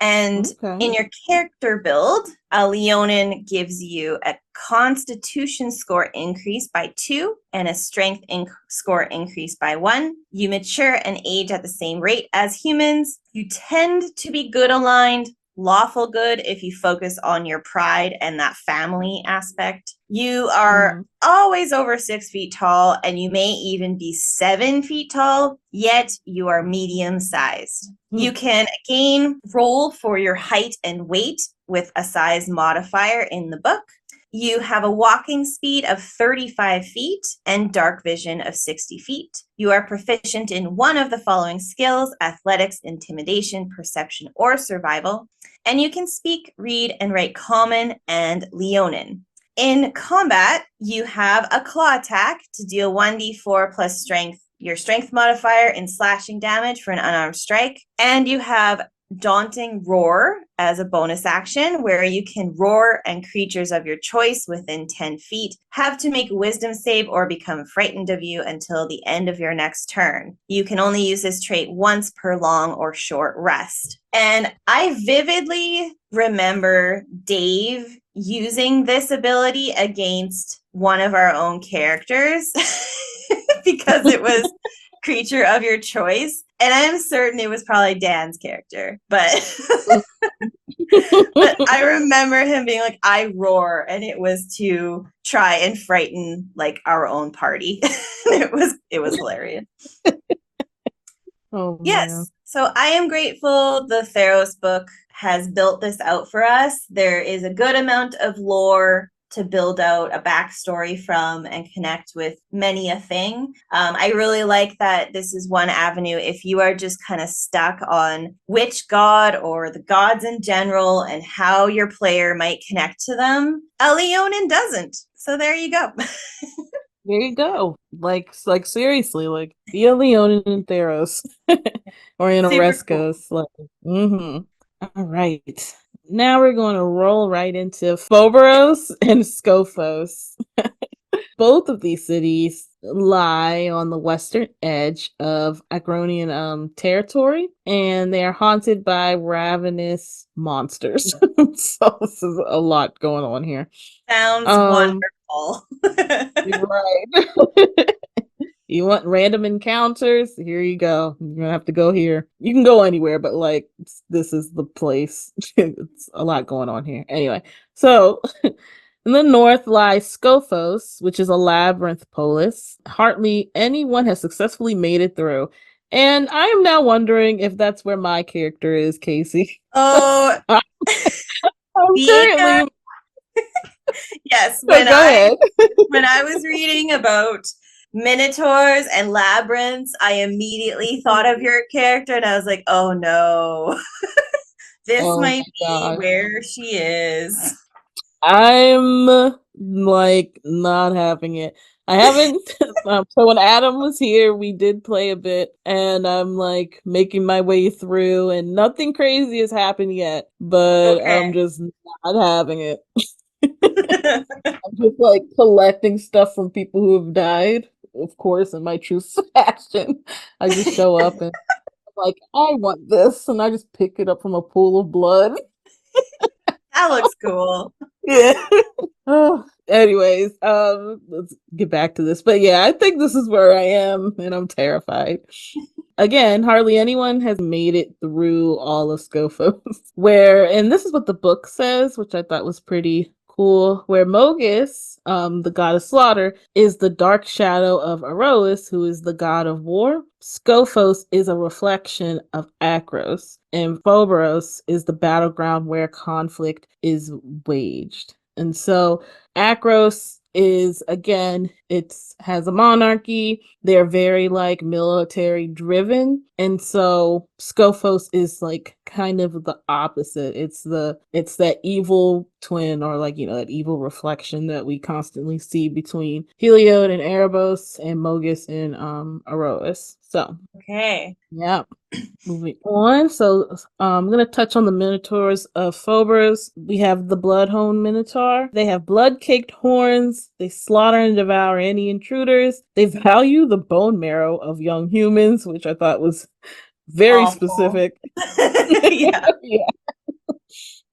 And in your character build, a Leonin gives you a constitution score increase by 2 and a strength score increase by 1. You mature and age at the same rate as humans. You tend to be good aligned, lawful good if you focus on your pride and that family aspect. You are always over 6 feet tall, and you may even be 7 feet tall, yet you are medium sized. You can again roll for your height and weight with a size modifier in the book. You have a walking speed of 35 feet and dark vision of 60 feet. You are proficient in one of the following skills: athletics, intimidation, perception, or survival. And you can speak, read, and write Common and Leonin. In combat, you have a claw attack to deal 1d4 plus strength, your strength modifier in slashing damage for an unarmed strike. And you have Daunting Roar as a bonus action, where you can roar and creatures of your choice within 10 feet have to make a wisdom save or become frightened of you until the end of your next turn. You can only use this trait once per long or short rest. And I vividly remember Dave using this ability against one of our own characters because it was creature of your choice. And I'm certain it was probably Dan's character, but but I remember him being like, I roar, and it was to try and frighten like our own party. it was hilarious. Oh, yes. man. So I am grateful the Theros book has built this out for us. There is a good amount of lore to build out a backstory from and connect with many a thing. I really like that this is one avenue if you are just kind of stuck on which god or the gods in general and how your player might connect to them. A Leonin doesn't. So there you go. There you go. Like seriously, like be a Leonin in Theros or in Oreskos. Cool. Like, All right. Now we're going to roll right into Phoberos and Skophos. Both of these cities lie on the western edge of Agronian territory, and they are haunted by ravenous monsters. So this is a lot going on here. Sounds wonderful. Right. You want random encounters? Here you go. You're gonna have to go here. You can go anywhere, but like this is the place. It's a lot going on here. Anyway, so In the north lies Skophos, which is a labyrinth polis. Hardly anyone has successfully made it through. And I am now wondering if that's where my character is, Kasi. Oh, I'm Miaca. currently. Yes, So go ahead. when I was reading about Minotaurs and labyrinths, I immediately thought of your character and I was like, oh no, this Oh might my be gosh. where she is. I'm like not having it. I haven't. So when Adam was here, we did play a bit, and I'm like making my way through, and nothing crazy has happened yet. But I'm Okay. just not having it. I'm just like collecting stuff from people who have died, of course, in my true fashion. I just show up and I'm like, I want this, and I just pick it up from a pool of blood. That looks cool. Yeah. Oh, anyways, let's get back to this. But yeah, I think this is where I am, and I'm terrified. Again, hardly anyone has made it through all of Skophos. Where, and this is what the book says, which I thought was pretty cool. Where Mogus, the god of slaughter, is the dark shadow of Erois, who is the god of war. Skophos is a reflection of Akros, and Phoberos is the battleground where conflict is waged. And so Akros is again, it's has a monarchy. They're very like military driven. And so Skophos is like kind of the opposite. It's that evil twin, or like, that evil reflection that we constantly see between Heliod and Erebos and Mogus and Erois. So Okay. yeah. Moving on, so I'm gonna touch on the Minotaurs of Phobos. We have the Bloodhound Minotaur. They have blood-caked horns. They slaughter and devour any intruders. They value the bone marrow of young humans, which I thought was very Awful. specific. Yeah. Yeah.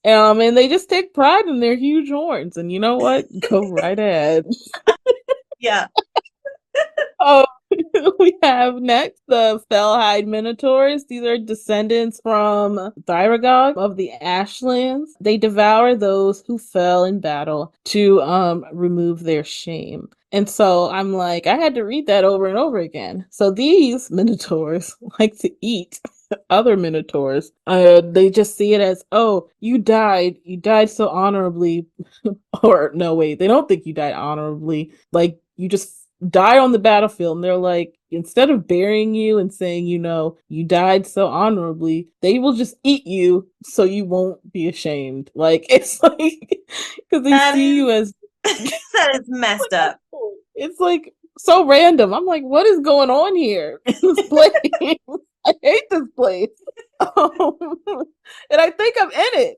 And they just take pride in their huge horns. And you know what? Go right ahead. Yeah. Oh, we have next the Fellhide Minotaurs. These are descendants from Thyragog of the Ashlands. They devour those who fell in battle to remove their shame. And so I'm like, I had to read that over and over again. So these Minotaurs like to eat other Minotaurs. They just see it as, oh, you died. You died so honorably. Or no, wait, they don't think you died honorably. Like, you just die on the battlefield, and they're like, instead of burying you and saying, you died so honorably, they will just eat you so you won't be ashamed. Like, it's like, because they That see is you as that is messed up. it's like so random. I'm like, what is going on here in this place? I hate this place. Um, and I think I'm in it.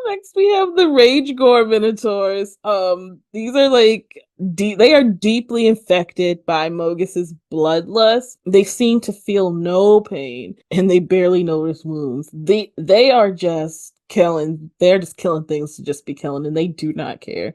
Next, we have the Rage Gore Minotaurs. These are like they are deeply infected by Mogus's bloodlust. They seem to feel no pain, and they barely notice wounds. They are just killing. They're just killing things to just be killing, and they do not care.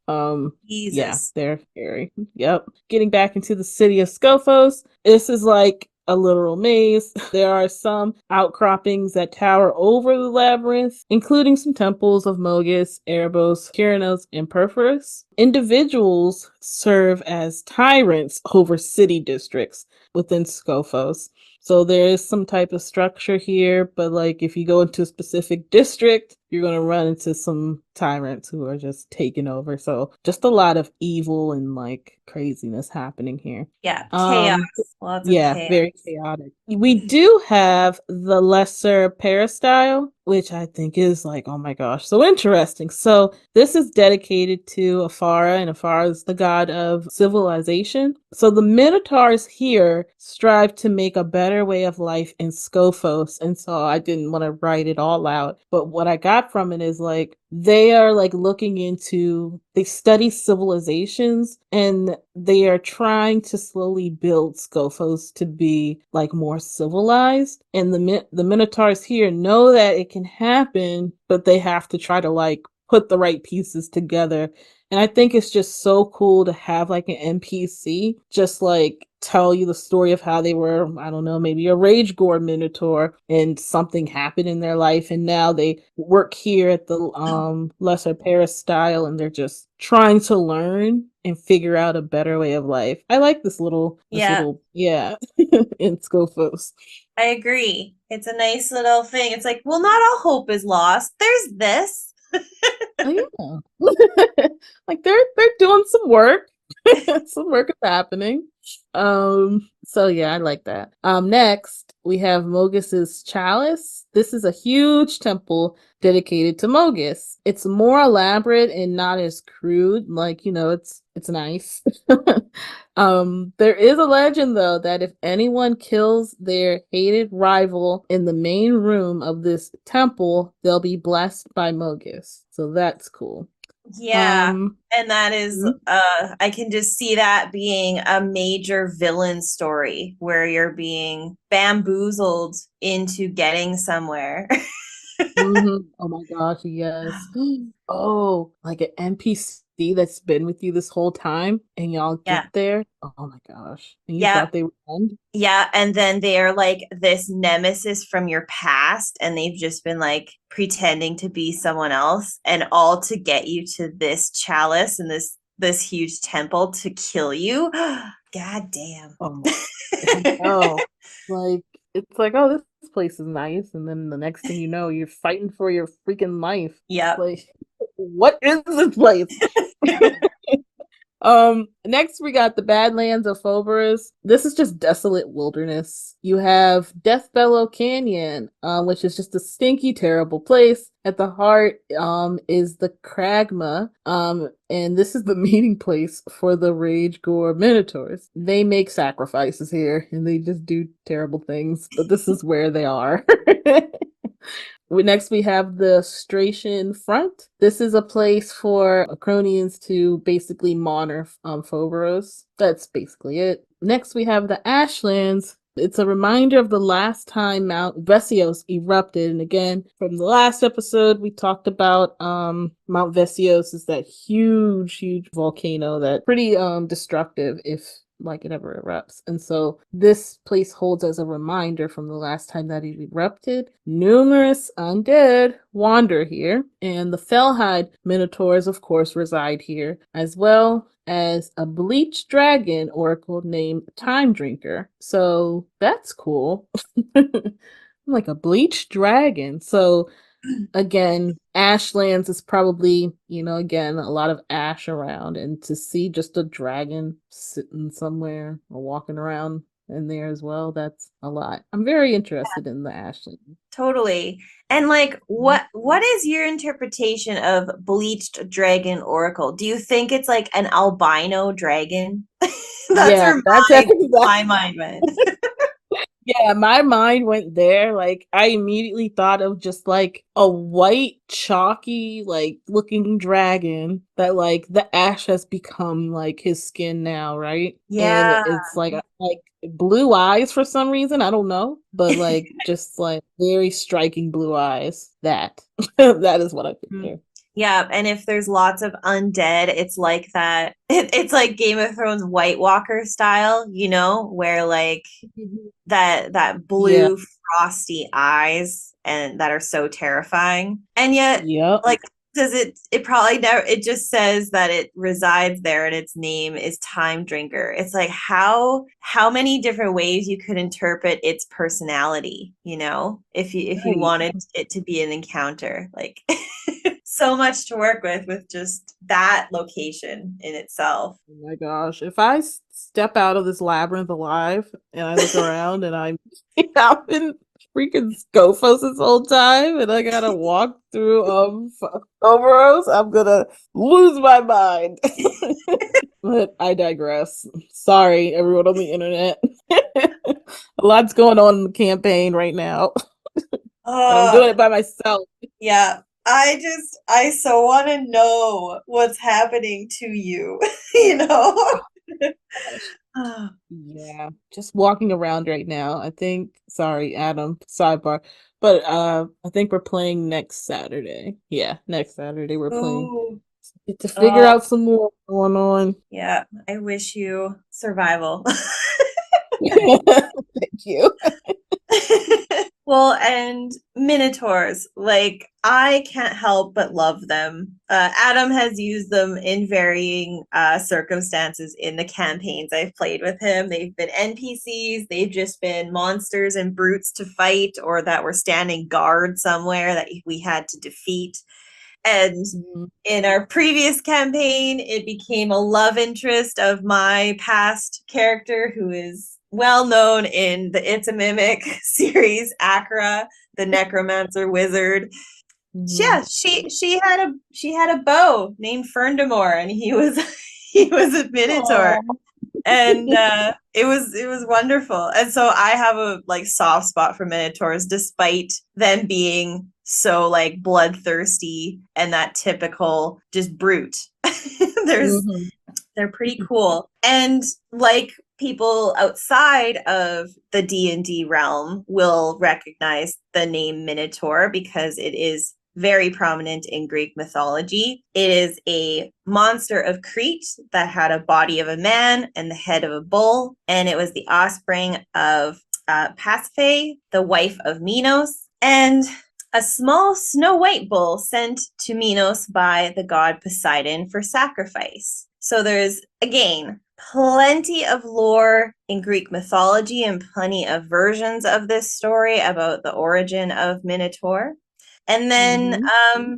Yeah, Jesus. they're scary. Yep. Getting back into the city of Skophos, this is like a literal maze. There are some outcroppings that tower over the labyrinth, including some temples of Mogus, Erebos, Kyrinos, and Perforos. Individuals serve as tyrants over city districts within Skophos. So there is some type of structure here, but like if you go into a specific district, you're going to run into some tyrants who are just taking over. So just a lot of evil and like craziness happening here. Yeah. Chaos. Um Lots of yeah, chaos. very chaotic. We do have the lesser peristyle, which I think is like, oh my gosh, so interesting. So this is dedicated to Afara, and Afara is the god of civilization. So the Minotaurs here strive to make a better way of life in Skophos, and so I didn't want to write it all out, but what I got from it is like they are like looking into, they study civilizations, and they are trying to slowly build Skophos to be like more civilized. And the Minotaurs here know that it can happen, but they have to try to like put the right pieces together. And I think it's just so cool to have like an NPC just like tell you the story of how they were, I don't know, maybe a rage gore minotaur and something happened in their life and now they work here at the Lesser Paris style and they're just trying to learn and figure out a better way of life. I like Yeah, yeah, in Skophos. I agree. It's a nice little thing. It's like, well, not all hope is lost. There's this. Oh yeah. Like they're doing some work. Some work is happening. So yeah, I like that. Next we have Mogus's Chalice. This is a huge temple dedicated to Mogus. It's more elaborate and not as crude. Like, it's nice. There is a legend though that if anyone kills their hated rival in the main room of this temple, they'll be blessed by Mogus. So that's cool. Yeah. And that is I can just see that being a major villain story where you're being bamboozled into getting somewhere. Oh my gosh, yes. Oh, like an NPC that's been with you this whole time and y'all get Yeah. there. Oh my gosh. And you Yeah. thought they would end? Yeah, and then they're like this nemesis from your past, and they've just been like pretending to be someone else, and all to get you to this chalice and this huge temple to kill you. God damn. Oh, I know. Like it's like, oh, this place is nice, and then the next thing you know, you're fighting for your freaking life. It's Yep. like, what is this place? Next we got the Badlands of Phoberos. This is just desolate wilderness. You have Death Bellow Canyon, which is just a stinky, terrible place. At the heart, is the Kragma, and this is the meeting place for the Rage Gore Minotaurs. They make sacrifices here, and they just do terrible things, but this is where they are. Next, we have the Stratian Front. This is a place for Acronians to basically monitor Phoberos. That's basically it. Next, we have the Ashlands. It's a reminder of the last time Mount Vesios erupted. And again, from the last episode, we talked about Mount Vesios is that huge, huge volcano that pretty destructive if like it ever erupts. And so this place holds as a reminder from the last time that it erupted. Numerous undead wander here, and the Fellhide Minotaurs, of course, reside here, as well as a bleached dragon oracle named Time Drinker. So that's cool. Like a bleached dragon. So again, Ashlands is probably, again, a lot of ash around. And to see just a dragon sitting somewhere or walking around in there as well, that's a lot. I'm very interested in the Ashlands. Totally. And like what is your interpretation of bleached dragon oracle? Do you think it's like an albino dragon? That's Yeah, where that's my mind went. Yeah, my mind went there. Like, I immediately thought of just like a white, chalky, like looking dragon that like the ash has become like his skin now, right? And Yeah. it's like blue eyes for some reason. I don't know, but like just like very striking blue eyes. That that is what I picture. Yeah, and if there's lots of undead, it's like that. It's like Game of Thrones White Walker style, where like that Yeah. blue frosty eyes and that are so terrifying. And yet, Yep. like, does it probably never, it just says that it resides there and its name is Time Drinker. It's like how many different ways you could interpret its personality, if you Right. wanted it to be an encounter. Like so much to work with just that location in itself. Oh my gosh. If I step out of this labyrinth alive and I look around and I'm out in freaking Skophos this whole time and I gotta walk through Phoberos, I'm gonna lose my mind. But I digress. Sorry, everyone on the internet. A lot's going on in the campaign right now. And I'm Oh, doing it by myself. yeah. I so want to know what's happening to you, you know? Gosh. Yeah, just walking around right now. I think, sorry, Adam, sidebar. But I think we're playing next Saturday. Yeah, next Saturday we're playing. Ooh. Get to figure out some more going on. Yeah, I wish you survival. Thank you. Well, and Minotaurs, like, I can't help but love them. Adam has used them in varying circumstances in the campaigns I've played with him. They've been NPCs, they've just been monsters and brutes to fight, or that were standing guard somewhere that we had to defeat. And in our previous campaign, it became a love interest of my past character, who is well known in the It's a Mimic series, Akra, the necromancer wizard. Yeah, she had a beau named Ferndamore, and he was he was a Minotaur. Aww. And it was wonderful. And so I have a like soft spot for Minotaurs, despite them being so like bloodthirsty and that typical just brute. They're pretty cool. And like people outside of the D&D realm will recognize the name Minotaur because it is very prominent in Greek mythology. It is a monster of Crete that had a body of a man and the head of a bull, and it was the offspring of Pasiphae, the wife of Minos, and a small snow white bull sent to Minos by the god Poseidon for sacrifice. So there's, again, plenty of lore in Greek mythology and plenty of versions of this story about the origin of Minotaur. And then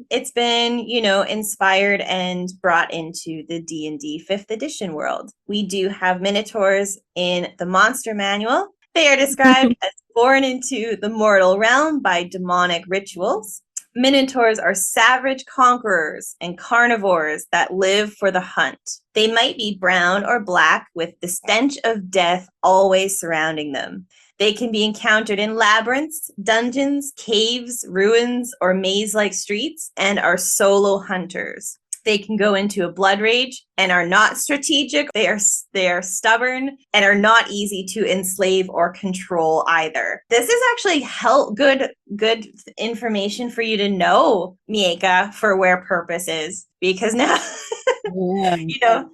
it's been, inspired and brought into the D&D 5th edition world. We do have Minotaurs in the Monster Manual. They are described as born into the mortal realm by demonic rituals. Minotaurs are savage conquerors and carnivores that live for the hunt. They might be brown or black, with the stench of death always surrounding them. They can be encountered in labyrinths, dungeons, caves, ruins, or maze-like streets, and are solo hunters. They can go into a blood rage and are not strategic. They are stubborn and are not easy to enslave or control either. This is actually good information for you to know, Miaca, for where purpose is, because now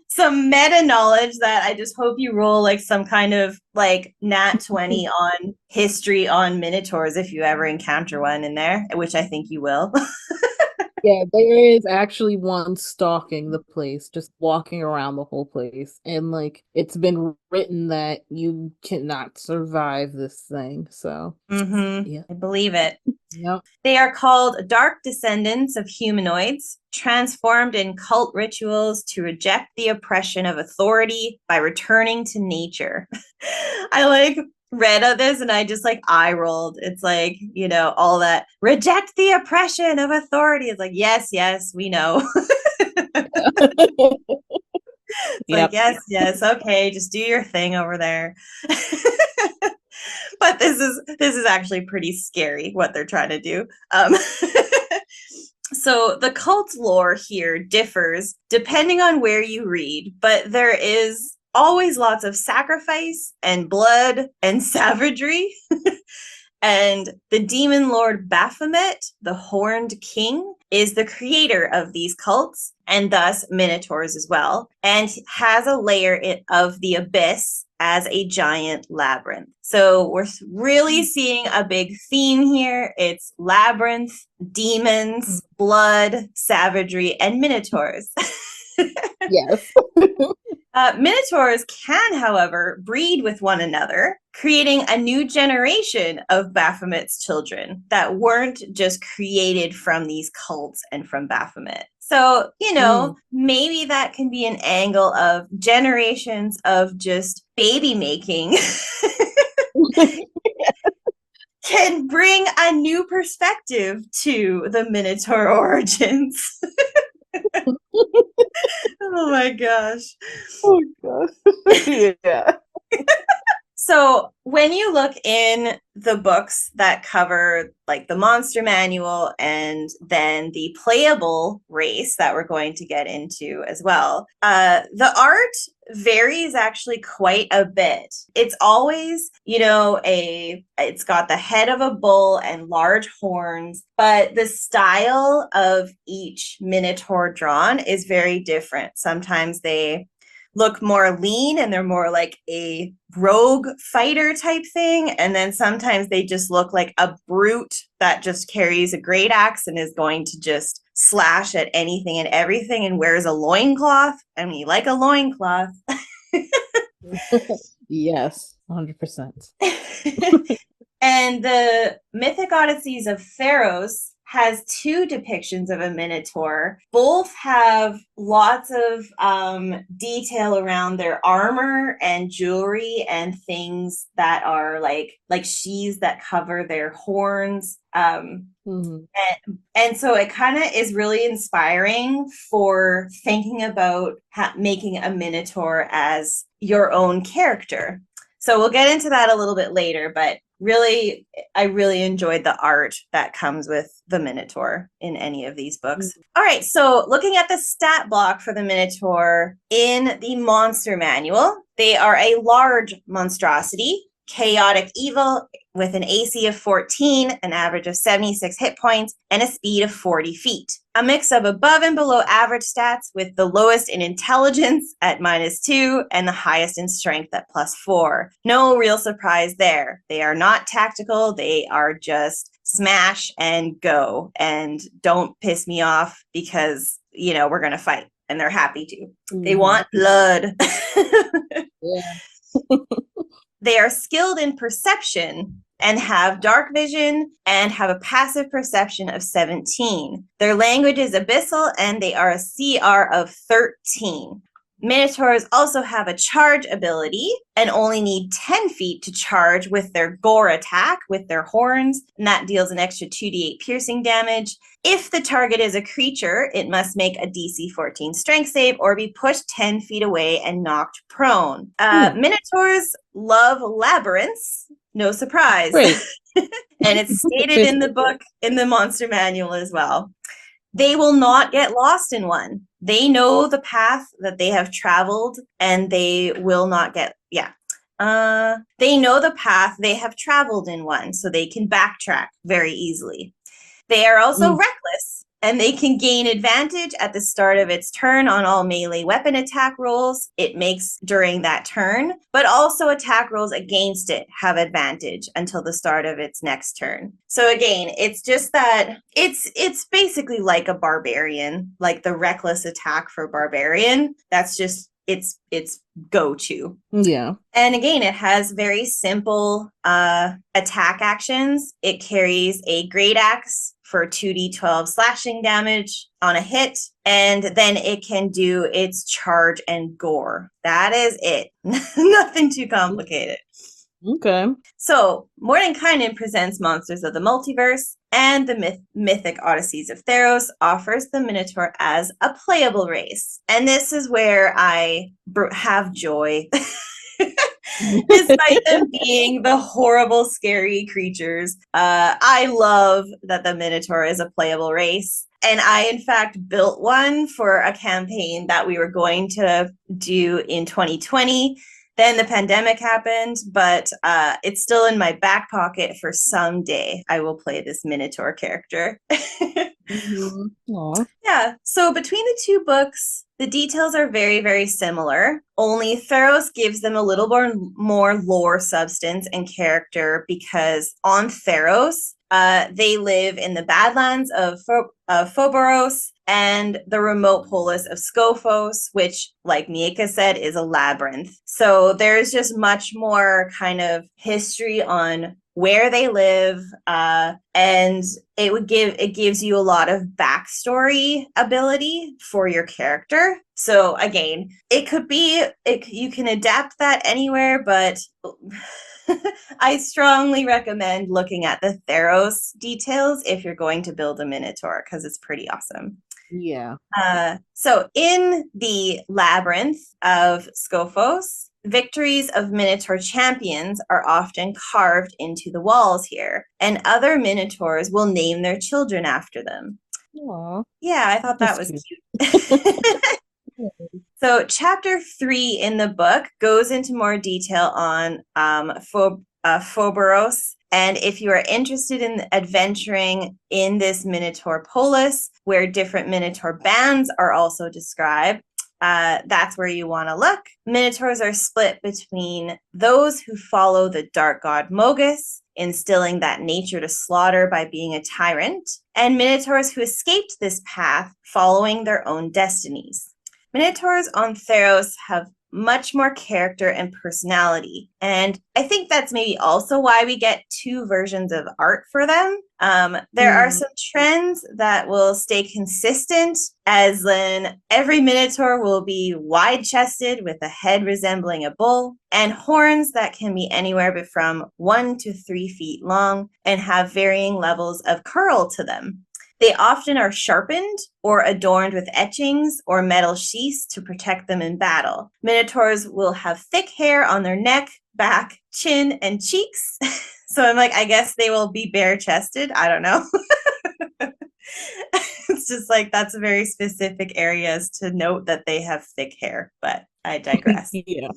some meta knowledge that I just hope you roll like some kind of like nat 20 on history on Minotaurs if you ever encounter one in there, which I think you will. Yeah, there is actually one stalking the place, just walking around the whole place. And like it's been written that you cannot survive this thing. So yeah, I believe it. Yep. They are called dark descendants of humanoids, transformed in cult rituals to reject the oppression of authority by returning to nature. I like read of this and I just like eye rolled. It's like, all that reject the oppression of authority. It's like, yes, we know. Like, yes, okay, just do your thing over there. But this is actually pretty scary what they're trying to do. So the cult lore here differs depending on where you read, but there is always lots of sacrifice and blood and savagery. And the demon lord Baphomet, the Horned King, is the creator of these cults and thus Minotaurs as well, and has a layer of the abyss as a giant labyrinth. So we're really seeing a big theme here. It's labyrinth, demons, blood, savagery, and Minotaurs. Yes. Minotaurs can, however, breed with one another, creating a new generation of Baphomet's children that weren't just created from these cults and from Baphomet. So, maybe that can be an angle of generations of just baby making can bring a new perspective to the Minotaur origins. Oh my gosh. Oh gosh. Yeah. So when you look in the books that cover like the monster manual and then the playable race that we're going to get into as well, the art varies actually quite a bit. It's always, it's got the head of a bull and large horns, but the style of each Minotaur drawn is very different. Sometimes they look more lean and they're more like a rogue fighter type thing. And then sometimes they just look like a brute that just carries a great axe and is going to just slash at anything and everything and wears a loincloth. I mean, like a loincloth. Yes, 100%. And the Mythic Odysseys of Theros has two depictions of a Minotaur. Both have lots of detail around their armor and jewelry and things that are like sheaths that cover their horns. And so it kind of is really inspiring for thinking about making a Minotaur as your own character. So we'll get into that a little bit later, but really, I really enjoyed the art that comes with the Minotaur in any of these books. All right, so looking at the stat block for the Minotaur in the Monster Manual, they are a large monstrosity, chaotic evil with an AC of 14, an average of 76 hit points, and a speed of 40 feet. A mix of above and below average stats with the lowest in intelligence at -2 and the highest in strength at +4. No real surprise there. They are not tactical. They are just smash and go. And don't piss me off because, we're going to fight. And they're happy to. They want blood. Yeah. They are skilled in perception and have dark vision and have a passive perception of 17. Their language is abyssal and they are a CR of 13. Minotaurs also have a charge ability and only need 10 feet to charge with their gore attack with their horns, and that deals an extra 2d8 piercing damage. If the target is a creature, it must make a DC 14 strength save or be pushed 10 feet away and knocked prone. Minotaurs love labyrinths. No surprise. And it's stated in the book, in the Monster Manual as well. They will not get lost in one. They know the path that they have traveled and they will not get, they know the path they have traveled in one, so they can backtrack very easily. They are also reckless, and they can gain advantage at the start of its turn on all melee weapon attack rolls it makes during that turn, but also attack rolls against it have advantage until the start of its next turn. So again, it's just that it's basically like a barbarian, like the reckless attack for barbarian. That's just its go-to. Yeah. And again, it has very simple attack actions. It carries a great axe for 2d12 slashing damage on a hit, and then it can do its charge and gore. That is it. Nothing too complicated. Okay. So, Mordenkainen presents Monsters of the Multiverse, and the Mythic Odysseys of Theros offers the Minotaur as a playable race. And this is where I have joy. Despite them being the horrible, scary creatures, I love that the Minotaur is a playable race. And I, in fact, built one for a campaign that we were going to do in 2020. Then the pandemic happened, but it's still in my back pocket for someday. I will play this Minotaur character. Yeah, so between the two books, the details are very, very similar. Only Theros gives them a little more lore substance and character because on Theros, they live in the Badlands of Phoberos and the remote polis of Skophos, which, like Miaca said, is a labyrinth. So there's just much more kind of history on where they live, and it gives you a lot of backstory ability for your character. So again, you can adapt that anywhere, but I strongly recommend looking at the Theros details if you're going to build a Minotaur because it's pretty awesome. Yeah. So in the labyrinth of Skophos, victories of Minotaur champions are often carved into the walls here, and other Minotaurs will name their children after them. Aww, Yeah, I thought that that's was cute. cute. So chapter 3 in the book goes into more detail on Phoberos. And if you are interested in adventuring in this Minotaur polis, where different Minotaur bands are also described, that's where you want to look. Minotaurs are split between those who follow the dark god Mogus, instilling that nature to slaughter by being a tyrant, and Minotaurs who escaped this path following their own destinies. Minotaurs on Theros have much more character and personality. And I think that's maybe also why we get two versions of art for them. There are some trends that will stay consistent, as in every Minotaur will be wide-chested with a head resembling a bull, and horns that can be anywhere from 1 to 3 feet long and have varying levels of curl to them. They often are sharpened or adorned with etchings or metal sheaths to protect them in battle. Minotaurs will have thick hair on their neck, back, chin, and cheeks. So I'm like, I guess they will be bare-chested. I don't know. It's just like that's very specific areas to note that they have thick hair, but I digress. Yeah.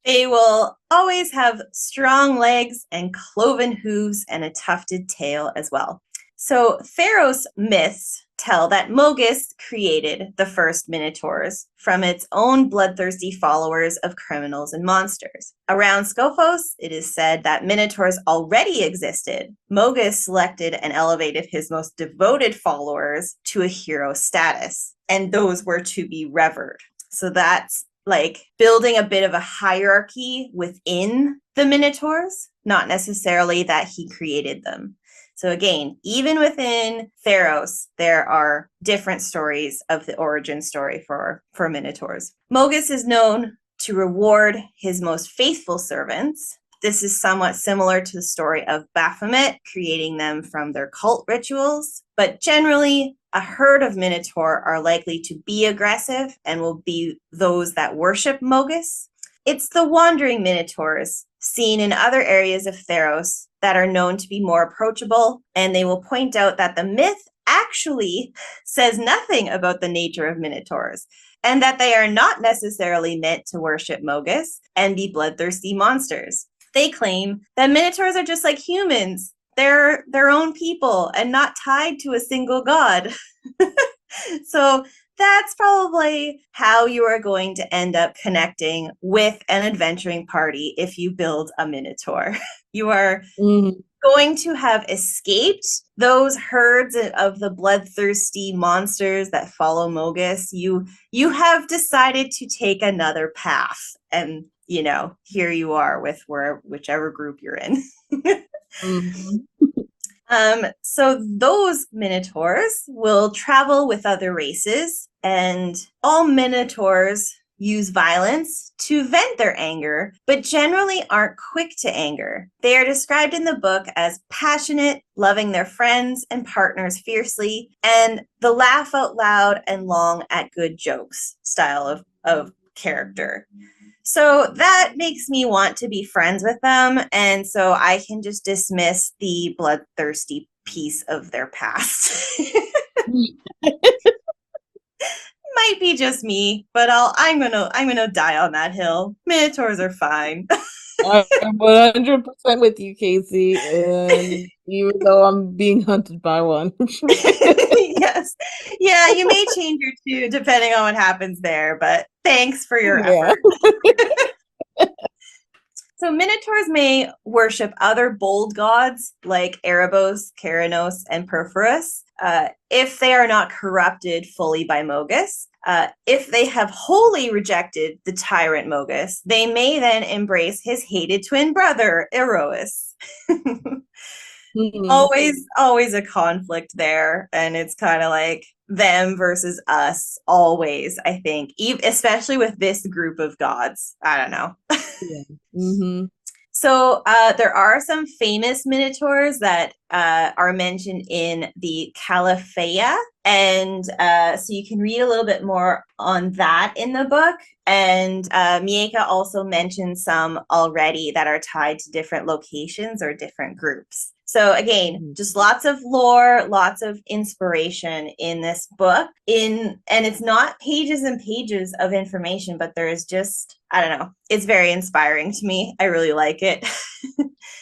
They will always have strong legs and cloven hooves and a tufted tail as well. So Theros myths tell that Mogus created the first Minotaurs from its own bloodthirsty followers of criminals and monsters. Around Skophos, it is said that Minotaurs already existed. Mogus selected and elevated his most devoted followers to a hero status, and those were to be revered. So that's like building a bit of a hierarchy within the Minotaurs, not necessarily that he created them. So again, even within Theros, there are different stories of the origin story for Minotaurs. Mogus is known to reward his most faithful servants. This is somewhat similar to the story of Baphomet, creating them from their cult rituals. But generally, a herd of Minotaur are likely to be aggressive and will be those that worship Mogus. It's the wandering Minotaurs seen in other areas of Theros that are known to be more approachable, and they will point out that the myth actually says nothing about the nature of Minotaurs, and that they are not necessarily meant to worship Mogus and be bloodthirsty monsters. They claim that Minotaurs are just like humans. They're their own people and not tied to a single god. So that's probably how you are going to end up connecting with an adventuring party if you build a Minotaur. You are going to have escaped those herds of the bloodthirsty monsters that follow Mogus. You have decided to take another path, and you know, here you are with whichever group you're in. So those Minotaurs will travel with other races, and all Minotaurs use violence to vent their anger, but generally aren't quick to anger. They are described in the book as passionate, loving their friends and partners fiercely, and the laugh out loud and long at good jokes style of character. So that makes me want to be friends with them, and so I can just dismiss the bloodthirsty piece of their past. Might be just me, but I'm gonna die on that hill. Minotaurs are fine. I'm 100% with you, Casey, and even though I'm being hunted by one. Yes. Yeah, you may change your tune depending on what happens there, but thanks for your effort. So Minotaurs may worship other bold gods like Erebos, Keranos, and Perforus if they are not corrupted fully by Mogus. If they have wholly rejected the tyrant Mogus, they may then embrace his hated twin brother, Erois. Always a conflict there, and it's kind of like them versus us always, I think, especially with this group of gods. I don't know. Yeah. So there are some famous Minotaurs that are mentioned in the Caliphaea. And so you can read a little bit more on that in the book. And Miaca also mentioned some already that are tied to different locations or different groups. So again, just lots of lore, lots of inspiration in this book. And it's not pages and pages of information, but there is just, I don't know, it's very inspiring to me. I really like it.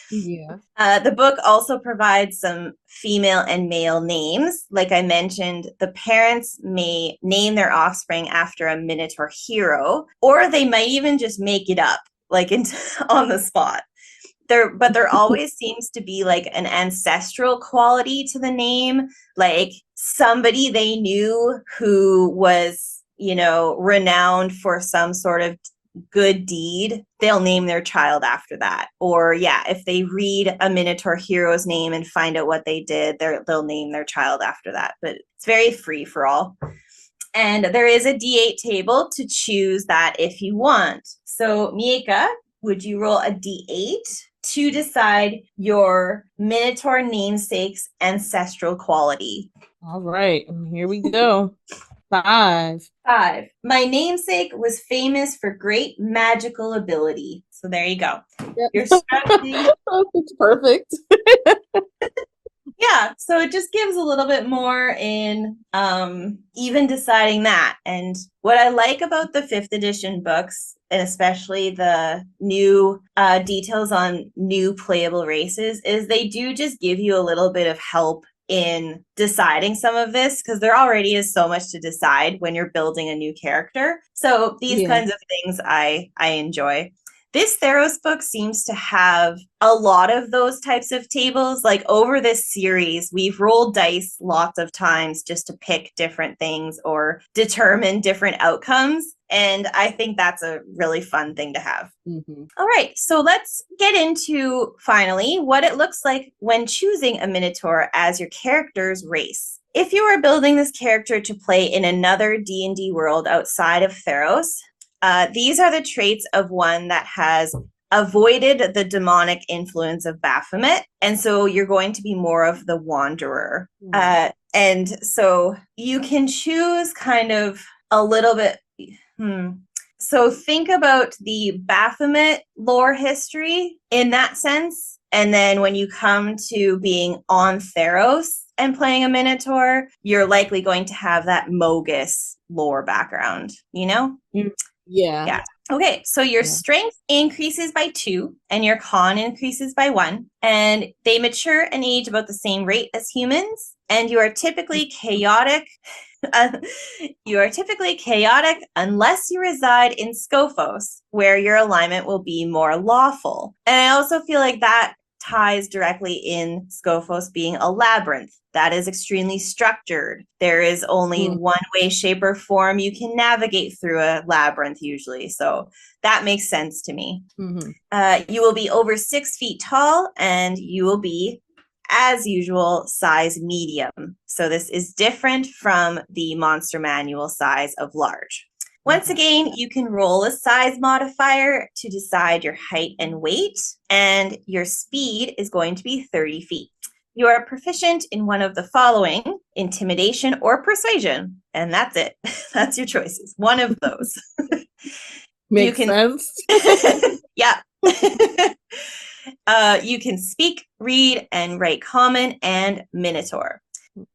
Yeah. The book also provides some female and male names. Like I mentioned, the parents may name their offspring after a Minotaur hero, or they might even just make it up, like on the spot. There always seems to be like an ancestral quality to the name, like somebody they knew who was, renowned for some sort of good deed, they'll name their child after that. Or if they read a Minotaur hero's name and find out what they did, they'll name their child after that. But it's very free for all. And there is a D8 table to choose that if you want. So Miaca, would you roll a D8 to decide your Minotaur namesake's ancestral quality? All right, here we go. 5. My namesake was famous for great magical ability. So there you go. Yep. You're struggling. It's perfect. Yeah, so it just gives a little bit more in even deciding that. And what I like about the 5th edition books, and especially the new details on new playable races, is they do just give you a little bit of help in deciding some of this, because there already is so much to decide when you're building a new character. So these kinds of things I enjoy. This Theros book seems to have a lot of those types of tables. Like over this series, we've rolled dice lots of times just to pick different things or determine different outcomes. And I think that's a really fun thing to have. Mm-hmm. All right, so let's get into, finally, what it looks like when choosing a Minotaur as your character's race. If you are building this character to play in another D&D world outside of Theros, these are the traits of one that has avoided the demonic influence of Baphomet. And so you're going to be more of the wanderer. And so you can choose kind of a little bit. So think about the Baphomet lore history in that sense. And then when you come to being on Theros and playing a Minotaur, you're likely going to have that Mogus lore background, Yeah. Okay, so your strength increases by 2 and your con increases by 1, and they mature and age about the same rate as humans, and you are typically chaotic. You are typically chaotic unless you reside in Skophos, where your alignment will be more lawful. And I also feel like that ties directly in Skophos being a labyrinth. That is extremely structured. There is only one way, shape, or form you can navigate through a labyrinth usually. So that makes sense to me. You will be over 6 feet tall, and you will be, as usual, size medium. So this is different from the monster manual size of large. Once again, you can roll a size modifier to decide your height and weight, and your speed is going to be 30 feet. You are proficient in one of the following: intimidation or persuasion, and that's it. That's your choices. One of those. Makes sense. Yeah. You can speak, read, and write Common and Minotaur.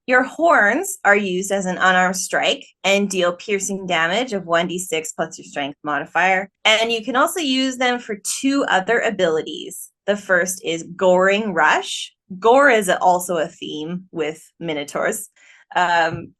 Your horns are used as an unarmed strike and deal piercing damage of 1d6 plus your strength modifier. And you can also use them for 2 other abilities. The first is Goring Rush. Gore is also a theme with Minotaurs.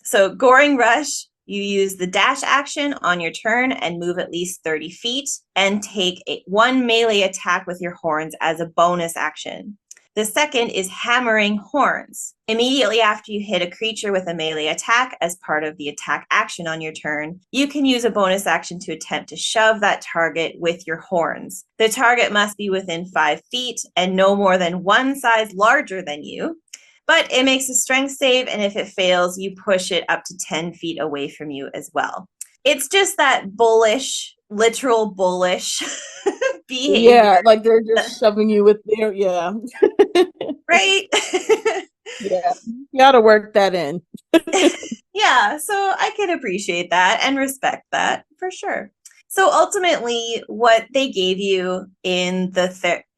So Goring Rush, you use the dash action on your turn and move at least 30 feet and take 1 melee attack with your horns as a bonus action. The second is Hammering Horns. Immediately after you hit a creature with a melee attack as part of the attack action on your turn, you can use a bonus action to attempt to shove that target with your horns. The target must be within 5 feet and no more than 1 size larger than you. But it makes a strength save, and if it fails, you push it up to 10 feet away from you as well. It's just that bullish, literal bullish behavior. Yeah, like they're just shoving you with their Right? yeah. You gotta work that in. Yeah, so I can appreciate that and respect that for sure. So ultimately, what they gave you in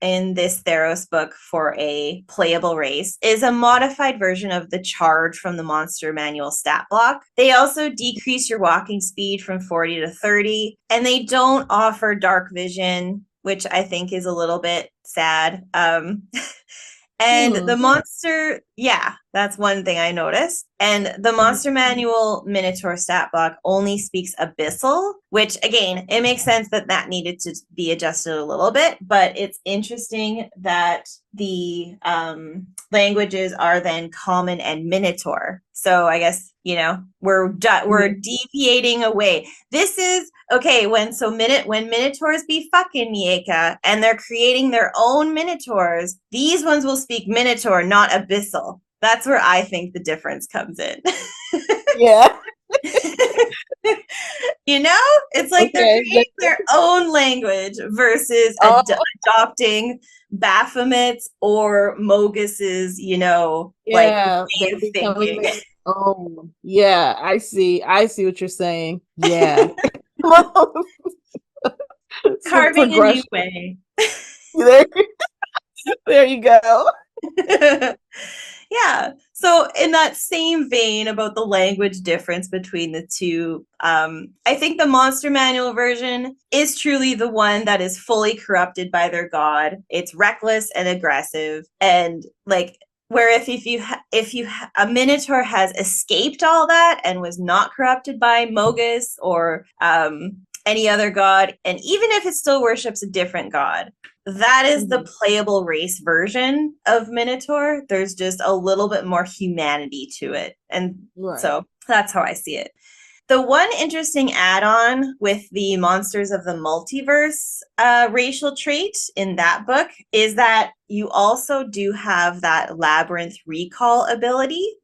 in this Theros book for a playable race is a modified version of the charge from the monster manual stat block. They also decrease your walking speed from 40 to 30, and they don't offer dark vision, which I think is a little bit sad. And the monster, yeah, that's one thing I noticed. And the monster manual Minotaur stat block only speaks abyssal, which again, it makes sense that that needed to be adjusted a little bit, but it's interesting that the languages are then common and Minotaur. So I guess, you know, we're deviating away. This is okay when Minotaurs be fucking Miaca and they're creating their own Minotaurs, these ones will speak Minotaur, not abyssal. That's where I think the difference comes in. Yeah. You know, it's like they're creating their own language versus adopting Baphomet's or Mogus's, you know, like way of thinking. Oh, yeah, I see. I see what you're saying. Yeah. Carving a new way. There you go. Yeah. So in that same vein about the language difference between the two, I think the Monster Manual version is truly the one that is fully corrupted by their god. It's reckless and aggressive, and like where if a Minotaur has escaped all that and was not corrupted by Mogus or any other god, and even if it still worships a different god, that is the playable race version of Minotaur. There's just a little bit more humanity to it. And so that's how I see it. The one interesting add-on with the Monsters of the Multiverse racial trait in that book is that you also do have that Labyrinth Recall ability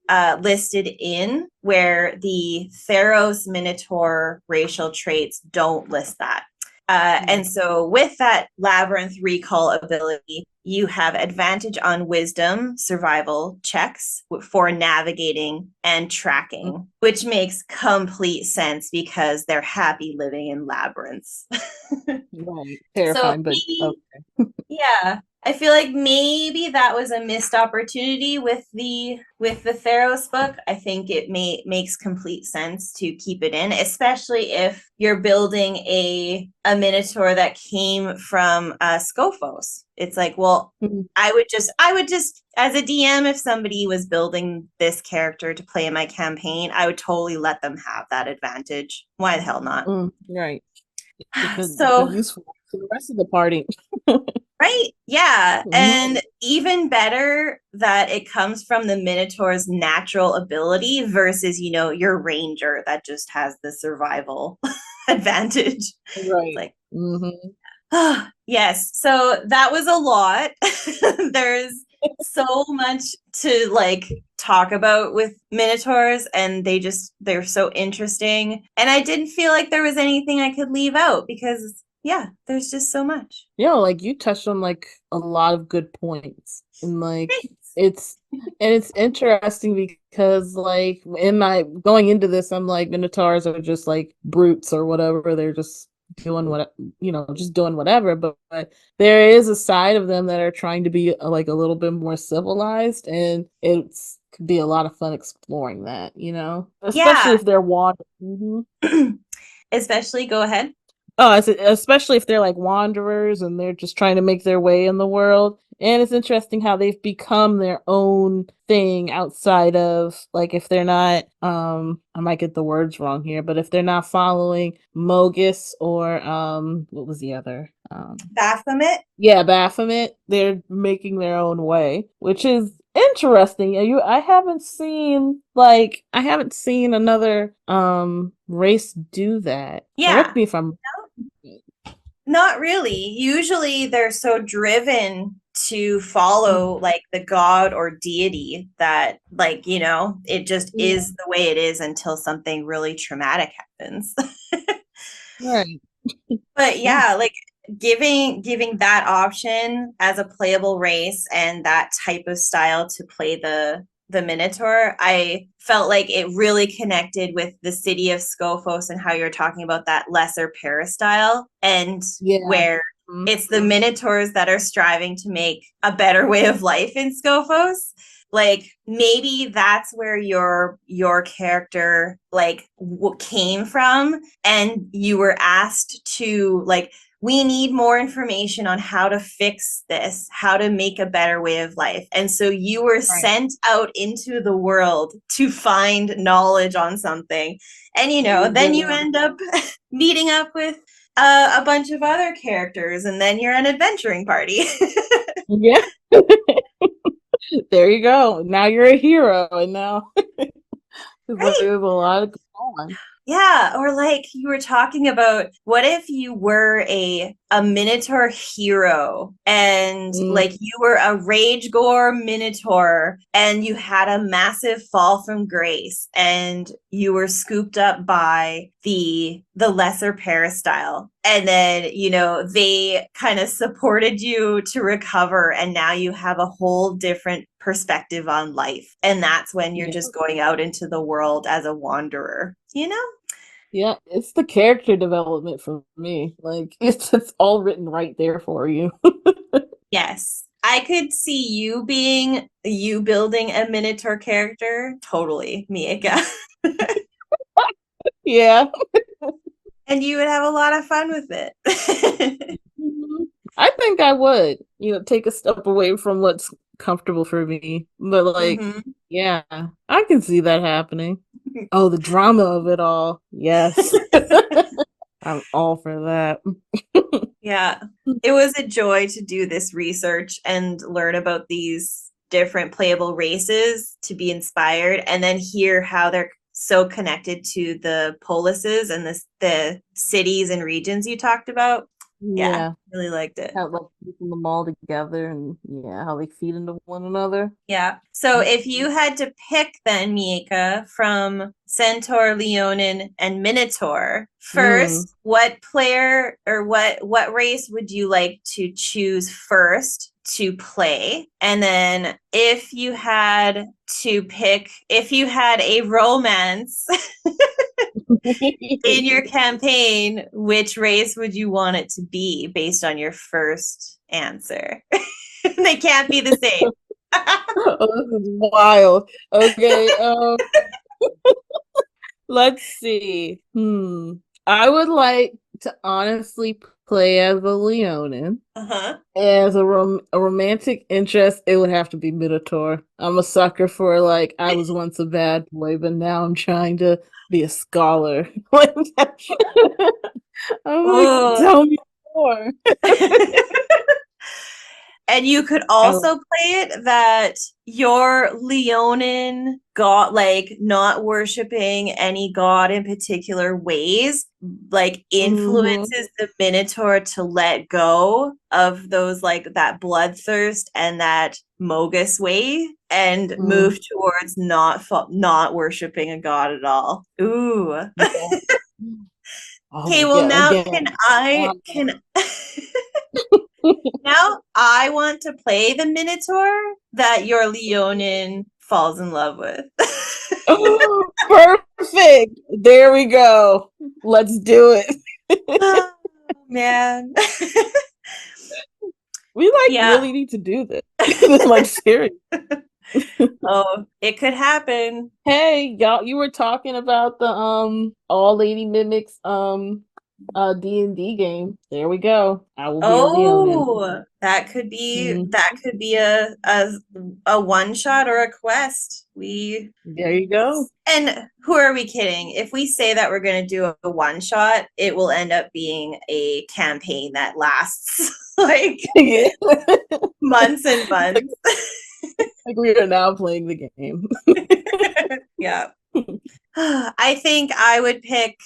listed in where the Theros Minotaur racial traits don't list that. And so with that Labyrinth Recall ability, you have advantage on wisdom survival checks for navigating and tracking, which makes complete sense because they're happy living in labyrinths. Right. Terrifying, but okay. Yeah. I feel like maybe that was a missed opportunity with the Theros book. I think it makes complete sense to keep it in, especially if you're building a Minotaur that came from Skophos. It's like, well, I would just as a DM, if somebody was building this character to play in my campaign, I would totally let them have that advantage. Why the hell not? Right. Because so useful to the rest of the party. Right? Yeah. And even better that it comes from the Minotaur's natural ability versus, you know, your ranger that just has the survival advantage. Right. Like, yes. So that was a lot. There's so much to like talk about with Minotaurs, and they're so interesting. And I didn't feel like there was anything I could leave out because yeah, there's just so much. Yeah, like you touched on like a lot of good points. And like it's interesting because like in my going into this, I'm like Minotaurs are just like brutes or whatever. They're just doing what just doing whatever. But there is a side of them that are trying to be like a little bit more civilized, and it's could be a lot of fun exploring that, especially if they're wandering. Especially, go ahead. Oh, especially if they're like wanderers and they're just trying to make their way in the world. And it's interesting how they've become their own thing outside of like if they're not I might get the words wrong here, but if they're not following Mogus or what was the other? Baphomet? Yeah, Baphomet, they're making their own way, which is interesting. I haven't seen another race do that. Yeah. Correct me if I'm Not really. Usually they're so driven to follow like the god or deity that like, you know, it just is the way it is until something really traumatic happens. Right. But yeah, like giving that option as a playable race and that type of style to play the Minotaur, I felt like it really connected with the city of Skophos and how you're talking about that lesser peristyle, and where it's the Minotaurs that are striving to make a better way of life in Skophos. Like maybe that's where your character like came from, and you were asked to like, we need more information on how to fix this, how to make a better way of life. And so you were sent out into the world to find knowledge on something. And, you know, then you end up meeting up with a bunch of other characters, and then you're an adventuring party. Yeah. There you go. Now you're a hero, and now there's a lot of going on. Yeah, or like you were talking about, what if you were a Minotaur hero, and like you were a rage gore Minotaur, and you had a massive fall from grace, and you were scooped up by the lesser peristyle, and then, you know, they kind of supported you to recover, and now you have a whole different perspective on life, and that's when you're just going out into the world as a wanderer, you know? Yeah, it's the character development for me. Like it's all written right there for you. Yes. I could see you building a Minotaur character. Totally, Miaca. Yeah. And you would have a lot of fun with it. I think I would, you know, take a step away from what's comfortable for me. But like, yeah, I can see that happening. Oh, the drama of it all. Yes. I'm all for that. Yeah. It was a joy to do this research and learn about these different playable races, to be inspired, and then hear how they're so connected to the polises and the cities and regions you talked about. Yeah, really liked it. How like keeping them all together, and how they feed into one another. Yeah. So if you had to pick then, Miaca, from Centaur, Leonin, and Minotaur, first, what player or what race would you like to choose first to play? And then if you had a romance in your campaign, which race would you want it to be based on your first answer? They can't be the same. Oh, this is wild. Okay. Let's see. I would like to honestly play as a Leonin. As a romantic interest, it would have to be Minotaur. I'm a sucker for like, I was once a bad boy, but now I'm trying to be a scholar. I'm like, tell me more. And you could also play it that your Leonin god, like not worshiping any god in particular ways, like influences the Minotaur to let go of those, like that bloodthirst and that Mogus way, and move towards not worshiping a god at all. Ooh. Okay, well now now I want to play the Minotaur that your Leonin falls in love with. Oh, perfect. There we go. Let's do it. Oh, man. We really need to do this. Like serious. Oh, it could happen. Hey, y'all, you were talking about the all lady mimics D&D game. There we go. I will be a Leonin. That could be a one shot or a quest. There you go. And who are we kidding? If we say that we're going to do a one shot, it will end up being a campaign that lasts like months and months. Like we are now playing the game. Yeah. I think I would pick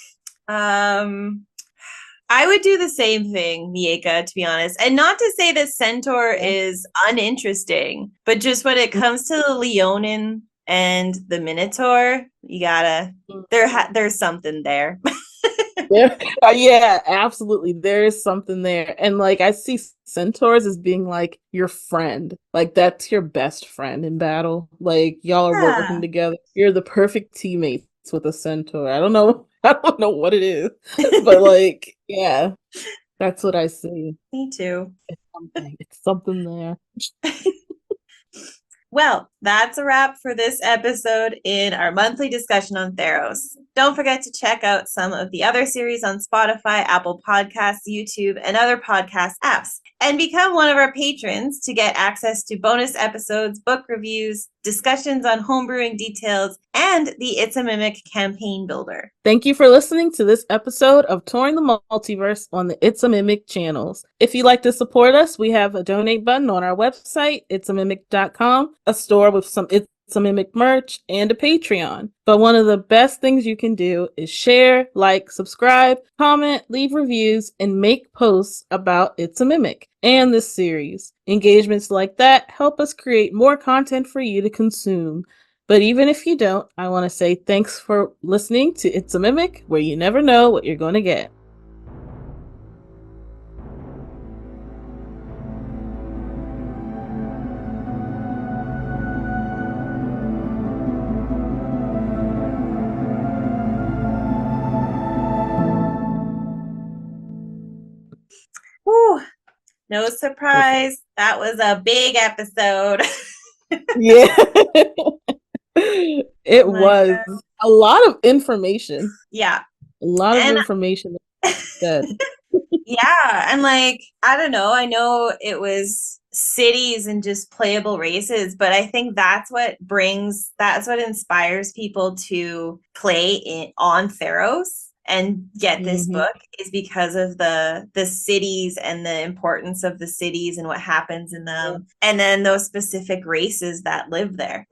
I would do the same thing, Miaca, to be honest. And not to say that Centaur is uninteresting, but just when it comes to the Leonin and the Minotaur, you gotta, there's something there. Yeah, yeah, absolutely. There is something there. And like I see centaurs as being like your friend. Like that's your best friend in battle. Like y'all are working Yeah. together. You're the perfect teammates with a centaur. I don't know. I don't know what it is. But like, yeah, that's what I see. Me too. It's something. It's something there. Well, that's a wrap for this episode in our monthly discussion on Theros. Don't forget to check out some of the other series on Spotify, Apple Podcasts, YouTube, and other podcast apps. And become one of our patrons to get access to bonus episodes, book reviews, discussions on homebrewing details, and the It's a Mimic campaign builder. Thank you for listening to this episode of Touring the Multiverse on the It's a Mimic channels. If you'd like to support us, we have a donate button on our website, itsamimic.com, a store with some It's a Mimic merch, and a Patreon. But one of the best things you can do is share, like, subscribe, comment, leave reviews, and make posts about It's a Mimic and this series. Engagements like that help us create more content for you to consume. But even if you don't, I want to say thanks for listening to It's a Mimic, where you never know what you're going to get. Whew. No surprise. That was a big episode. Yeah. It Oh my was God. a lot of information. Yeah. A lot of And information said. yeah, and like, I don't know, I know it was cities and just playable races, but I think that's what inspires people to play on Theros and get this Mm-hmm. book is because of the cities and the importance of the cities and what happens in them, and then those specific races that live there.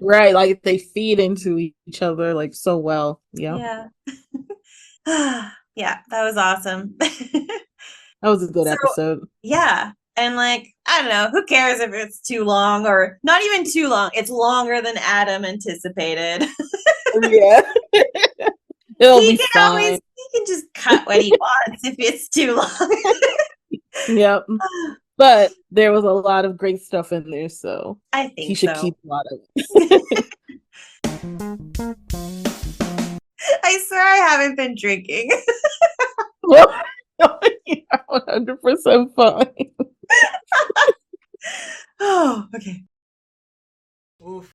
Right, like they feed into each other like so well. Yeah. Yeah. Yeah, that was awesome. That was a good So, episode. yeah. And like, I don't know, who cares if it's too long or not even too long? It's longer than Adam anticipated. Yeah. It'll be fine. He can just cut what he wants if it's too long. Yep. But there was a lot of great stuff in there, so I he think should so. keep a lot of it. I swear I haven't been drinking. Well, you're 100% fine. Oh, okay. Oof.